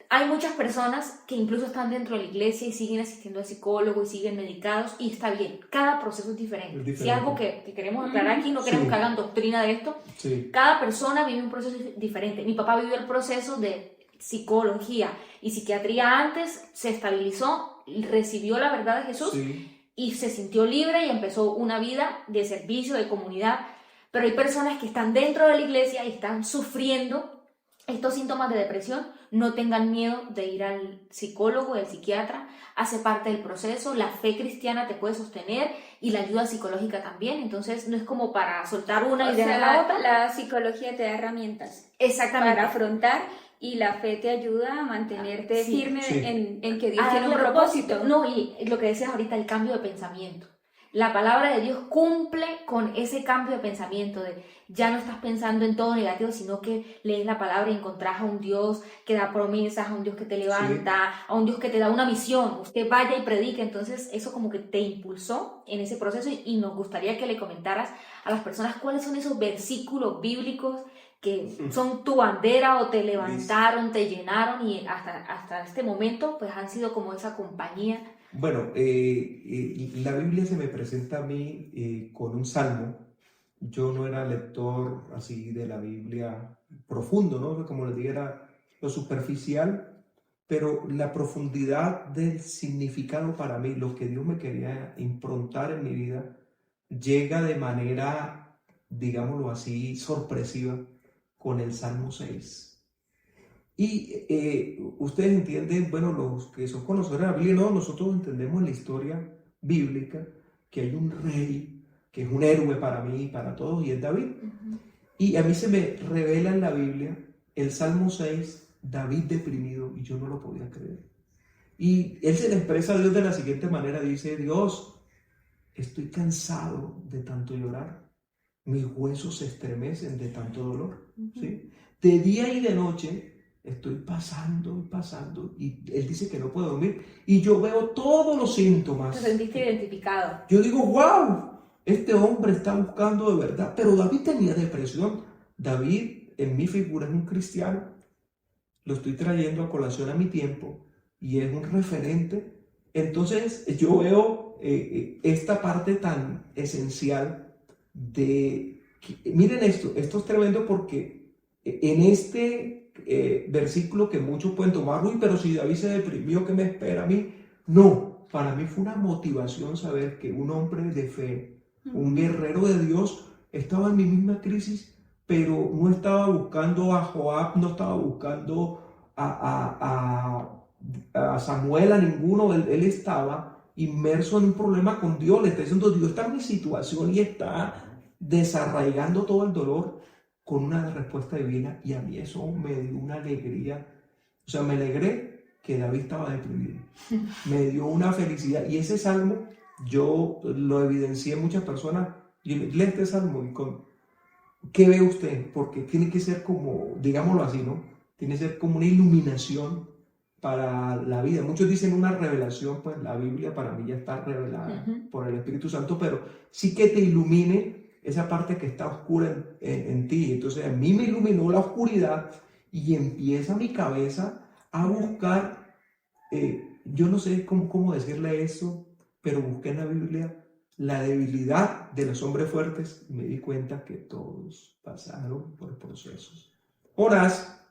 hay muchas personas que incluso están dentro de la iglesia y siguen asistiendo al psicólogo y siguen medicados, y está bien, cada proceso es diferente. Si algo que queremos aclarar aquí, no queremos que hagan doctrina de esto, cada persona vive un proceso diferente. Mi papá vivió el proceso de psicología y psiquiatría antes, se estabilizó, recibió la verdad de Jesús y se sintió libre y empezó una vida de servicio, de comunidad. Pero hay personas que están dentro de la iglesia y están sufriendo estos síntomas de depresión. No tengan miedo de ir al psicólogo, al psiquiatra, hace parte del proceso. La fe cristiana te puede sostener y la ayuda psicológica también. Entonces no es como para soltar una y dejar la otra. La psicología te da herramientas para afrontar, y la fe te ayuda a mantenerte firme en que Dios tiene un propósito. No, y lo que decías ahorita, el cambio de pensamiento. La palabra de Dios cumple con ese cambio de pensamiento, de ya no estás pensando en todo negativo, sino que lees la palabra y encontrás a un Dios que da promesas, a un Dios que te levanta, a un Dios que te da una misión. Usted vaya y predique. Entonces eso como que te impulsó en ese proceso, y nos gustaría que le comentaras a las personas cuáles son esos versículos bíblicos que son tu bandera o te levantaron, te llenaron, y hasta este momento pues han sido como esa compañía. Bueno, la Biblia se me presenta a mí con un salmo. Yo no era lector así de la Biblia profundo, ¿no? Como les dije, era lo superficial, pero la profundidad del significado para mí, lo que Dios me quería improntar en mi vida, llega de manera, digámoslo así, sorpresiva con el Salmo 6. Y ustedes entienden, bueno, los que son conocedores de la Biblia, no, nosotros entendemos en la historia bíblica que hay un rey, que es un héroe para mí y para todos, y es David. Y a mí se me revela en la Biblia el Salmo 6, David deprimido, y yo no lo podía creer. Y él se le expresa a Dios de la siguiente manera, dice: Dios, estoy cansado de tanto llorar, mis huesos se estremecen de tanto dolor, ¿sí? De día y de noche estoy pasando, y él dice que no puede dormir, y yo veo todos los síntomas. Te sentiste identificado. Yo digo, wow, este hombre está buscando de verdad. Pero David tenía depresión. David, en mi figura, es un cristiano. Lo estoy trayendo a colación a mi tiempo, y es un referente. Entonces yo veo esta parte tan esencial de... Miren esto es tremendo, porque en este versículo que muchos pueden tomar, uy, pero si David se deprimió, ¿qué me espera a mí? No, para mí fue una motivación saber que un hombre de fe, un guerrero de Dios, estaba en mi misma crisis, pero no estaba buscando a Joab, no estaba buscando a Samuel, a ninguno. Él estaba inmerso en un problema con Dios. Le está diciendo: Dios está en mi situación, y está desarraigando todo el dolor con una respuesta divina. Y a mí eso me dio una alegría. O sea, me alegré que David estaba deprimido. Me dio una felicidad. Y ese salmo yo lo evidencié en muchas personas. Y lee este salmo y ¿qué ve usted? Porque tiene que ser como, digámoslo así, ¿no? Tiene que ser como una iluminación para la vida. Muchos dicen una revelación, pues la Biblia para mí ya está revelada por el Espíritu Santo, pero sí que te ilumine esa parte que está oscura en ti. Entonces a mí me iluminó la oscuridad y empieza mi cabeza a buscar, yo no sé cómo decirle eso, pero busqué en la Biblia la debilidad de los hombres fuertes y me di cuenta que todos pasaron por procesos. Jonás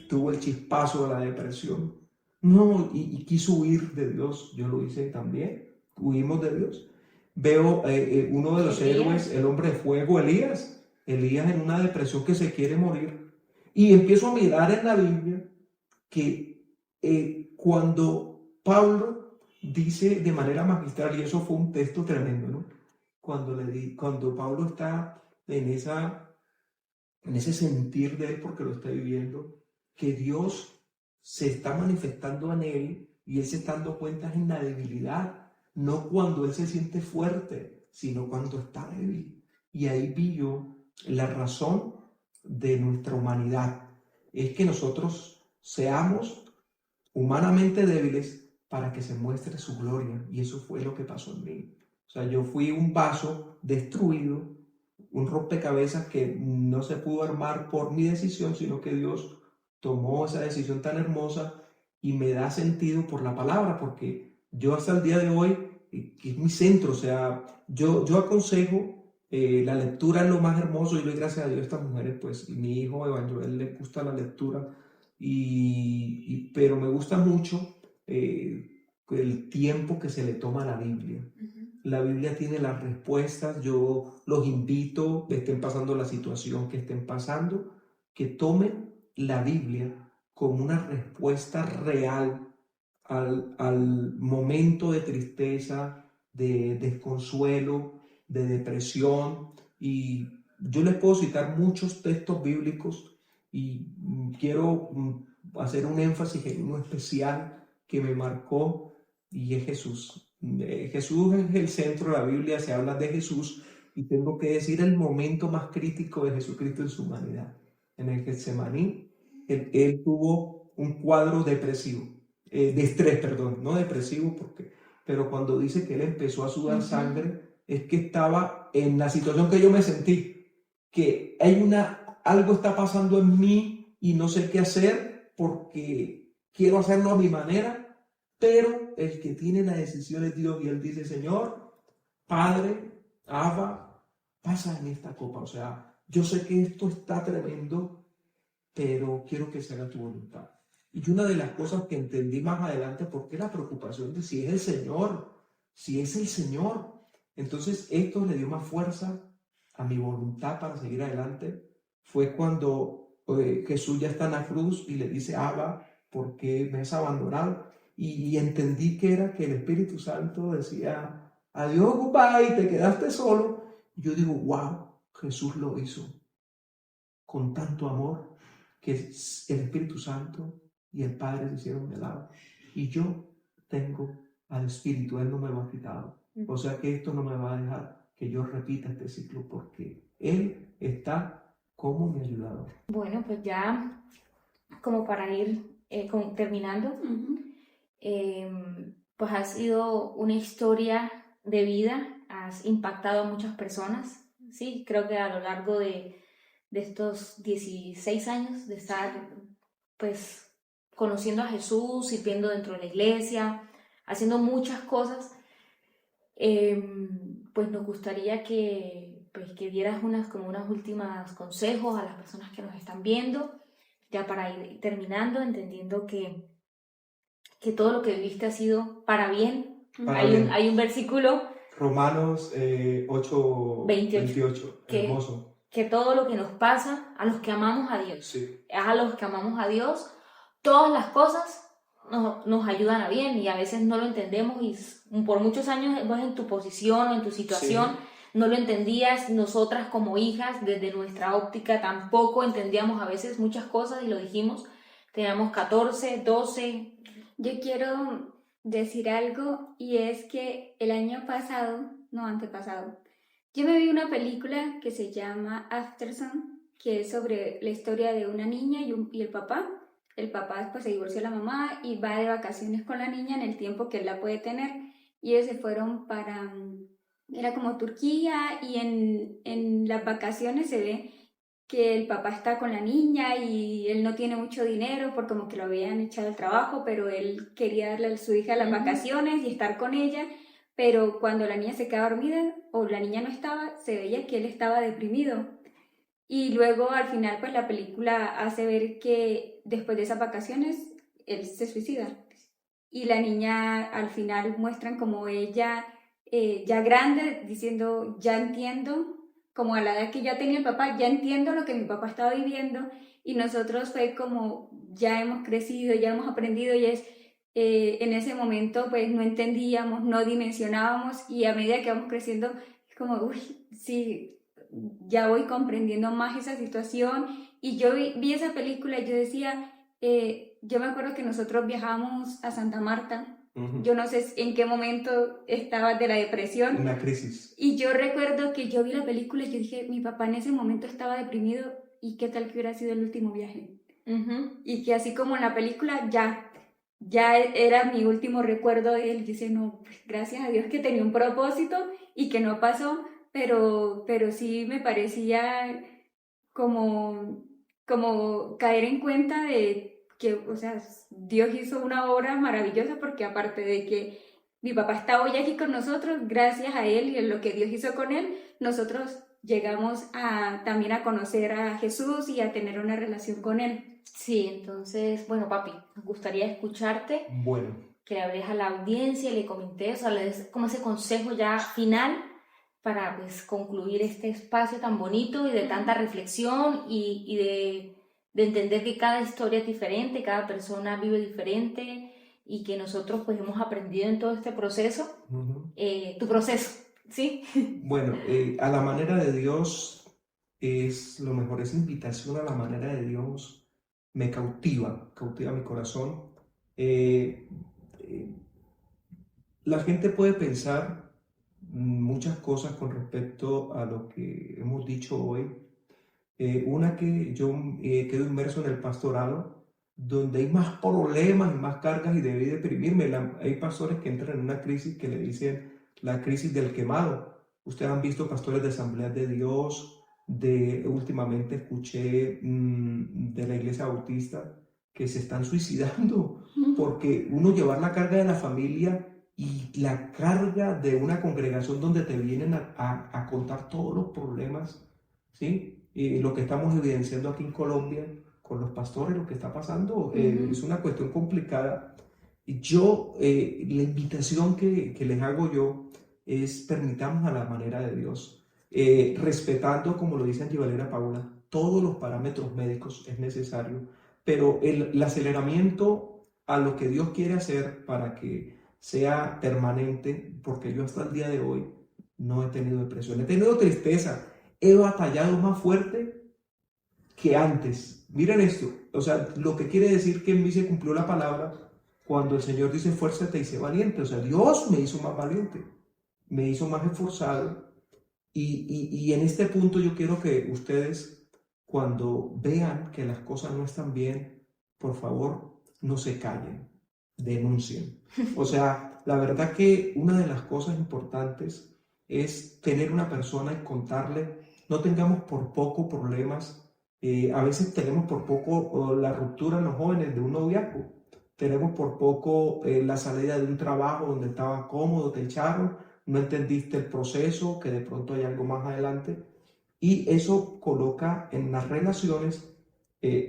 tuvo el chispazo de la depresión, no, y quiso huir de Dios. Yo lo hice también, huimos de Dios. Veo uno de los héroes, el hombre de fuego, Elías en una depresión que se quiere morir. Y empiezo a mirar en la Biblia que cuando Pablo dice de manera magistral, y eso fue un texto tremendo, ¿no? Cuando Pablo está en ese sentir de él, porque lo está viviendo, que Dios se está manifestando en él y él se está dando cuenta en la debilidad, no cuando él se siente fuerte, sino cuando está débil. Y ahí vi yo la razón de nuestra humanidad, es que nosotros seamos humanamente débiles para que se muestre su gloria, y eso fue lo que pasó en mí. O sea, yo fui un vaso destruido, un rompecabezas que no se pudo armar por mi decisión, sino que Dios tomó esa decisión tan hermosa y me da sentido por la palabra, porque yo hasta el día de hoy, que es mi centro, o sea, yo aconsejo, la lectura es lo más hermoso, y doy gracias a Dios a estas mujeres, pues, y mi hijo Evangelio le gusta la lectura, pero me gusta mucho el tiempo que se le toma a la Biblia. La Biblia tiene las respuestas. Yo los invito, estén pasando la situación que estén pasando, que tomen la Biblia como una respuesta real al momento de tristeza, de desconsuelo, de depresión. Y yo les puedo citar muchos textos bíblicos y quiero hacer un énfasis en uno especial que me marcó, y es Jesús. Jesús es el centro de la Biblia, se habla de Jesús, y tengo que decir el momento más crítico de Jesucristo en su humanidad. En el Getsemaní, él tuvo un cuadro depresivo, de estrés, perdón, no depresivo, pero cuando dice que él empezó a sudar sangre, es que estaba en la situación que yo me sentí, que algo está pasando en mí y no sé qué hacer porque quiero hacerlo a mi manera, pero el que tiene la decisión es Dios, y él dice: Señor, Padre, Abba, pasa en esta copa. O sea, yo sé que esto está tremendo, pero quiero que se haga tu voluntad. Y una de las cosas que entendí más adelante, porque la preocupación de si es el Señor. Entonces esto le dio más fuerza a mi voluntad para seguir adelante. Fue cuando Jesús ya está en la cruz y le dice: Abba, ¿por qué me has abandonado? Y entendí que era que el Espíritu Santo decía: adiós, goodbye, te quedaste solo. Y yo digo: wow, Jesús lo hizo con tanto amor, que el Espíritu Santo y el Padre se hicieron de lado. Y yo tengo al Espíritu, Él no me lo ha quitado. O sea que esto no me va a dejar que yo repita este ciclo, porque Él está como mi ayudador. Bueno, pues ya como para ir terminando, pues ha sido una historia de vida, has impactado a muchas personas, ¿sí? Creo que a lo largo de estos 16 años de estar pues conociendo a Jesús, sirviendo dentro de la iglesia, haciendo muchas cosas, pues nos gustaría que dieras unos últimos consejos a las personas que nos están viendo, ya para ir terminando, entendiendo que todo lo que viviste ha sido para bien. Hay un versículo, Romanos 8:28, hermoso. Que todo lo que nos pasa a los que amamos a Dios, sí. A los que amamos a Dios, todas las cosas nos ayudan a bien, y a veces no lo entendemos, y por muchos años pues, en tu posición o en tu situación, sí, no lo entendías. Nosotras como hijas, desde nuestra óptica, tampoco entendíamos a veces muchas cosas, y lo dijimos, teníamos 14, 12, Yo quiero decir algo y es que el año pasado, no antepasado, yo me vi una película que se llama Aftersun, que es sobre la historia de una niña y el papá. El papá después se divorció de la mamá y va de vacaciones con la niña en el tiempo que él la puede tener. Y ellos se fueron para, era como Turquía, y en las vacaciones se ve que el papá está con la niña y él no tiene mucho dinero porque como que lo habían echado del trabajo, pero él quería darle a su hija las vacaciones y estar con ella, pero cuando la niña se quedaba dormida o la niña no estaba, se veía que él estaba deprimido. Y luego al final pues la película hace ver que después de esas vacaciones él se suicida. Y la niña al final muestran como ella ya grande diciendo, ya entiendo, como a la edad que ya tenía el papá, ya entiendo lo que mi papá estaba viviendo, y nosotros fue como, ya hemos crecido, ya hemos aprendido, y es, en ese momento pues no entendíamos, no dimensionábamos, y a medida que vamos creciendo, es como, uy, sí, ya voy comprendiendo más esa situación, y yo vi esa película y yo decía, yo me acuerdo que nosotros viajábamos a Santa Marta. Yo no sé en qué momento estabas de la depresión. Una crisis. Y yo recuerdo que yo vi la película y yo dije, mi papá en ese momento estaba deprimido, y qué tal que hubiera sido el último viaje. Y que así como en la película, ya era mi último recuerdo de él. Yo decía, no, pues gracias a Dios que tenía un propósito y que no pasó, pero sí me parecía como caer en cuenta de que, o sea, Dios hizo una obra maravillosa, porque aparte de que mi papá está hoy aquí con nosotros, gracias a él y en lo que Dios hizo con él, nosotros llegamos también a conocer a Jesús y a tener una relación con él. Sí, entonces, bueno, papi, nos gustaría escucharte, Bueno, que le hables a la audiencia, le comentés, o sea, le des como ese consejo ya final para pues concluir este espacio tan bonito y de tanta reflexión y de entender que cada historia es diferente, cada persona vive diferente, y que nosotros pues hemos aprendido en todo este proceso, tu proceso, ¿sí? bueno, a la manera de Dios es lo mejor, esa invitación a la manera de Dios me cautiva mi corazón. Eh, eh, la gente puede pensar muchas cosas con respecto a lo que hemos dicho hoy. Una que yo quedo inmerso en el pastorado, donde hay más problemas y más cargas y debí deprimirme. Hay pastores que entran en una crisis que le dicen la crisis del quemado. Ustedes han visto pastores de Asambleas de Dios, últimamente escuché de la Iglesia Bautista que se están suicidando, porque uno llevar la carga de la familia y la carga de una congregación donde te vienen a contar todos los problemas, ¿sí? Lo que estamos evidenciando aquí en Colombia con los pastores, lo que está pasando, es una cuestión complicada. Y yo, la invitación que les hago yo es permitamos a la manera de Dios, respetando, como lo dice Angie Valera Paula, todos los parámetros médicos es necesario, pero el aceleramiento a lo que Dios quiere hacer para que sea permanente, porque yo hasta el día de hoy no he tenido depresión, he tenido tristeza, he batallado más fuerte que antes. Miren esto, o sea, lo que quiere decir que en mí se cumplió la palabra cuando el Señor dice fuérzate y sé valiente. O sea, Dios me hizo más valiente, me hizo más esforzado. Y en este punto yo quiero que ustedes, cuando vean que las cosas no están bien, por favor, no se callen, denuncien. O sea, la verdad que una de las cosas importantes es tener una persona y contarle, no tengamos por poco problemas. A veces tenemos por poco la ruptura en los jóvenes de un noviazgo, tenemos por poco la salida de un trabajo donde estaba cómodo, te echaron, no entendiste el proceso, que de pronto hay algo más adelante, y eso coloca en las relaciones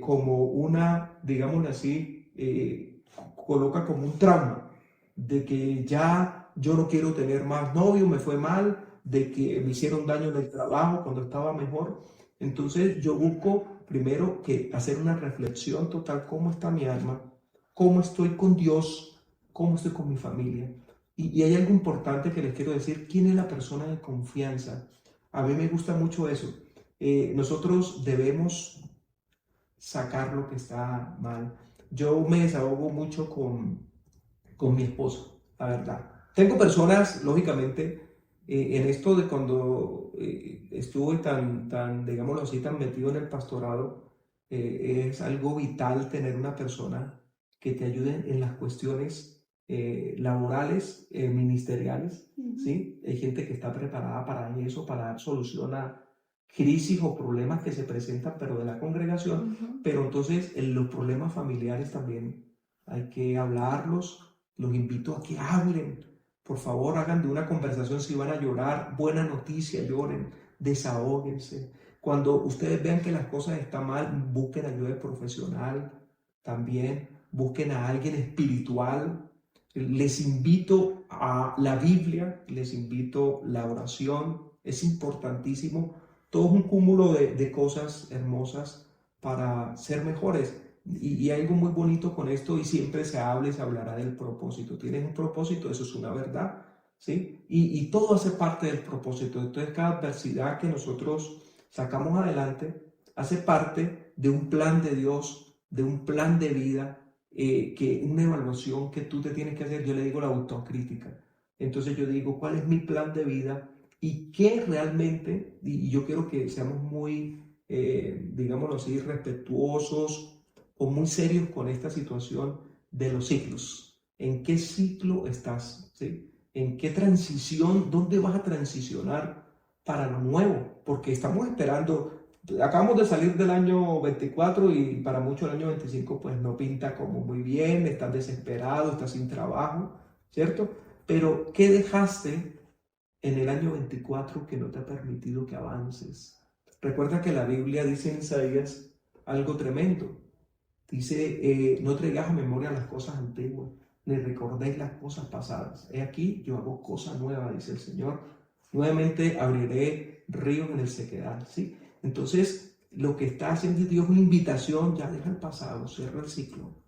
como una, digámoslo así, coloca como un trauma de que ya yo no quiero tener más novio, me fue mal, de que me hicieron daño en el trabajo cuando estaba mejor. Entonces yo busco primero que hacer una reflexión total, cómo está mi alma, cómo estoy con Dios, cómo estoy con mi familia. Y hay algo importante que les quiero decir, ¿quién es la persona de confianza? A mí me gusta mucho eso. Nosotros debemos sacar lo que está mal. Yo me desahogo mucho con con mi esposa, la verdad. Tengo personas, lógicamente, en esto de cuando estuve digámoslo así, tan metido en el pastorado, es algo vital tener una persona que te ayude en las cuestiones laborales, ministeriales, ¿sí? Hay gente que está preparada para eso, para dar solución a crisis o problemas que se presentan, pero de la congregación, pero entonces en los problemas familiares también hay que hablarlos. Los invito a que hablen. Por favor, hagan de una conversación, si van a llorar, buena noticia, lloren, desahóguense. Cuando ustedes vean que las cosas están mal, busquen ayuda profesional también, busquen a alguien espiritual. Les invito a la Biblia, les invito a la oración, es importantísimo. Todo es un cúmulo de cosas hermosas para ser mejores. Y hay algo muy bonito con esto, y siempre se habla y se hablará del propósito. Tienes un propósito, eso es una verdad, ¿sí? Y todo hace parte del propósito. Entonces, cada adversidad que nosotros sacamos adelante hace parte de un plan de Dios, de un plan de vida, que una evaluación que tú te tienes que hacer. Yo le digo la autocrítica. Entonces yo digo, ¿cuál es mi plan de vida? Y qué realmente, y yo quiero que seamos muy, digámoslo así, respetuosos o muy serios con esta situación de los ciclos. ¿En qué ciclo estás? ¿Sí? ¿En qué transición? ¿Dónde vas a transicionar para lo nuevo? Porque estamos esperando, acabamos de salir del año 24 y para muchos el año 25 pues no pinta como muy bien, estás desesperado, estás sin trabajo, ¿cierto? Pero ¿qué dejaste en el año 24 que no te ha permitido que avances? Recuerda que la Biblia dice en Isaías algo tremendo. Dice, no traigas a memoria las cosas antiguas, ni recordéis las cosas pasadas. He aquí, yo hago cosa nueva, dice el Señor. Nuevamente abriré ríos en el sequedal, ¿sí? Entonces, lo que está haciendo Dios es una invitación, ya deja el pasado, cierra el ciclo.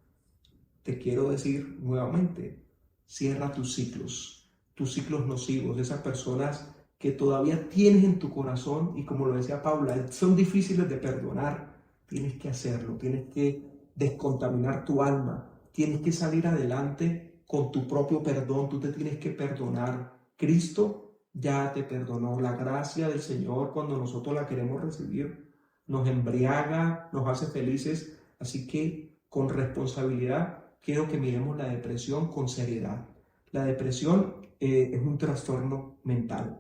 Te quiero decir nuevamente, cierra tus ciclos nocivos, esas personas que todavía tienes en tu corazón, y como lo decía Paula, son difíciles de perdonar. Tienes que hacerlo, tienes que descontaminar tu alma, tienes que salir adelante con tu propio perdón, tú te tienes que perdonar. Cristo ya te perdonó. La gracia del Señor, cuando nosotros la queremos recibir, nos embriaga, nos hace felices. Así que con responsabilidad quiero que miremos la depresión con seriedad. La depresión es un trastorno mental.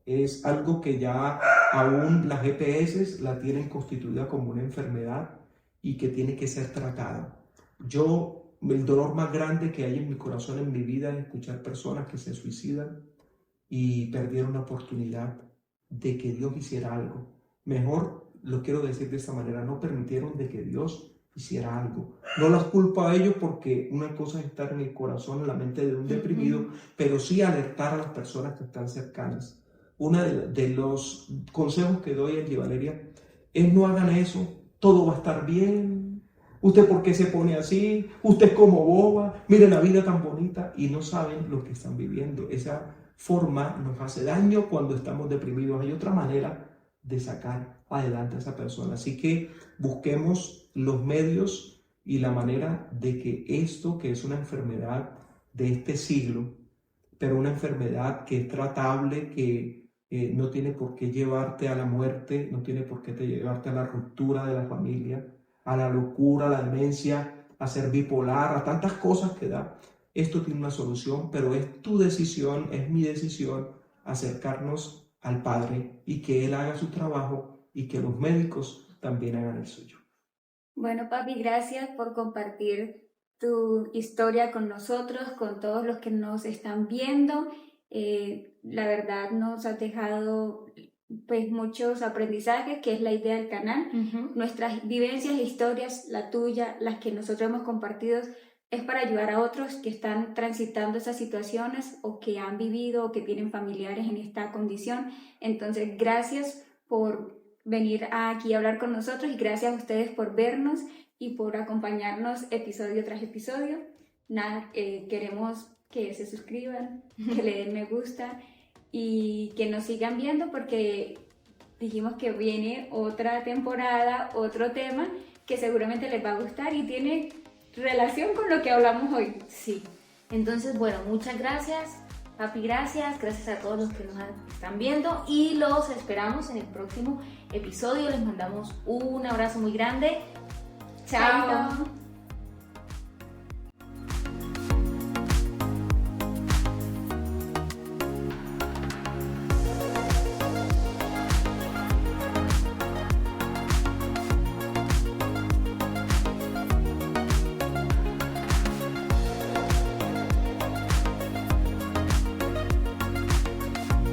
Es algo que ya aún las EPS la tienen constituida como una enfermedad y que tiene que ser tratada. El dolor más grande que hay en mi corazón, en mi vida, es escuchar personas que se suicidan y perdieron la oportunidad de que Dios hiciera algo. Mejor lo quiero decir de esta manera, no permitieron de que Dios hiciera algo. No las culpo a ellos, porque una cosa es estar en el corazón, en la mente de un deprimido, pero sí alertar a las personas que están cercanas. Uno de los consejos que doy allí, Valeria, es: no hagan eso, todo va a estar bien. ¿Usted por qué se pone así? ¿Usted es como boba? Mire la vida tan bonita, y no saben lo que están viviendo. Esa forma nos hace daño cuando estamos deprimidos. Hay otra manera de sacar adelante a esa persona. Así que busquemos los medios y la manera de que esto, que es una enfermedad de este siglo, pero una enfermedad que es tratable, que no tiene por qué llevarte a la muerte, no tiene por qué llevarte a la ruptura de la familia, a la locura, a la demencia, a ser bipolar, a tantas cosas que da. Esto tiene una solución, pero es tu decisión, es mi decisión, acercarnos al Padre y que Él haga su trabajo y que los médicos también hagan el suyo. Bueno, papi, gracias por compartir tu historia con nosotros, con todos los que nos están viendo. La verdad nos has dejado pues muchos aprendizajes, que es la idea del canal. Nuestras vivencias e historias, la tuya, las que nosotros hemos compartido, es para ayudar a otros que están transitando esas situaciones o que han vivido o que tienen familiares en esta condición. Entonces, gracias por venir aquí a hablar con nosotros, y gracias a ustedes por vernos y por acompañarnos episodio tras episodio. Nada, queremos que se suscriban, que le den me gusta y que nos sigan viendo, porque dijimos que viene otra temporada, otro tema que seguramente les va a gustar y tiene relación con lo que hablamos hoy. Sí. Entonces, bueno, muchas gracias, papi, gracias a todos los que nos están viendo y los esperamos en el próximo episodio. Les mandamos un abrazo muy grande. Chao. Chaito.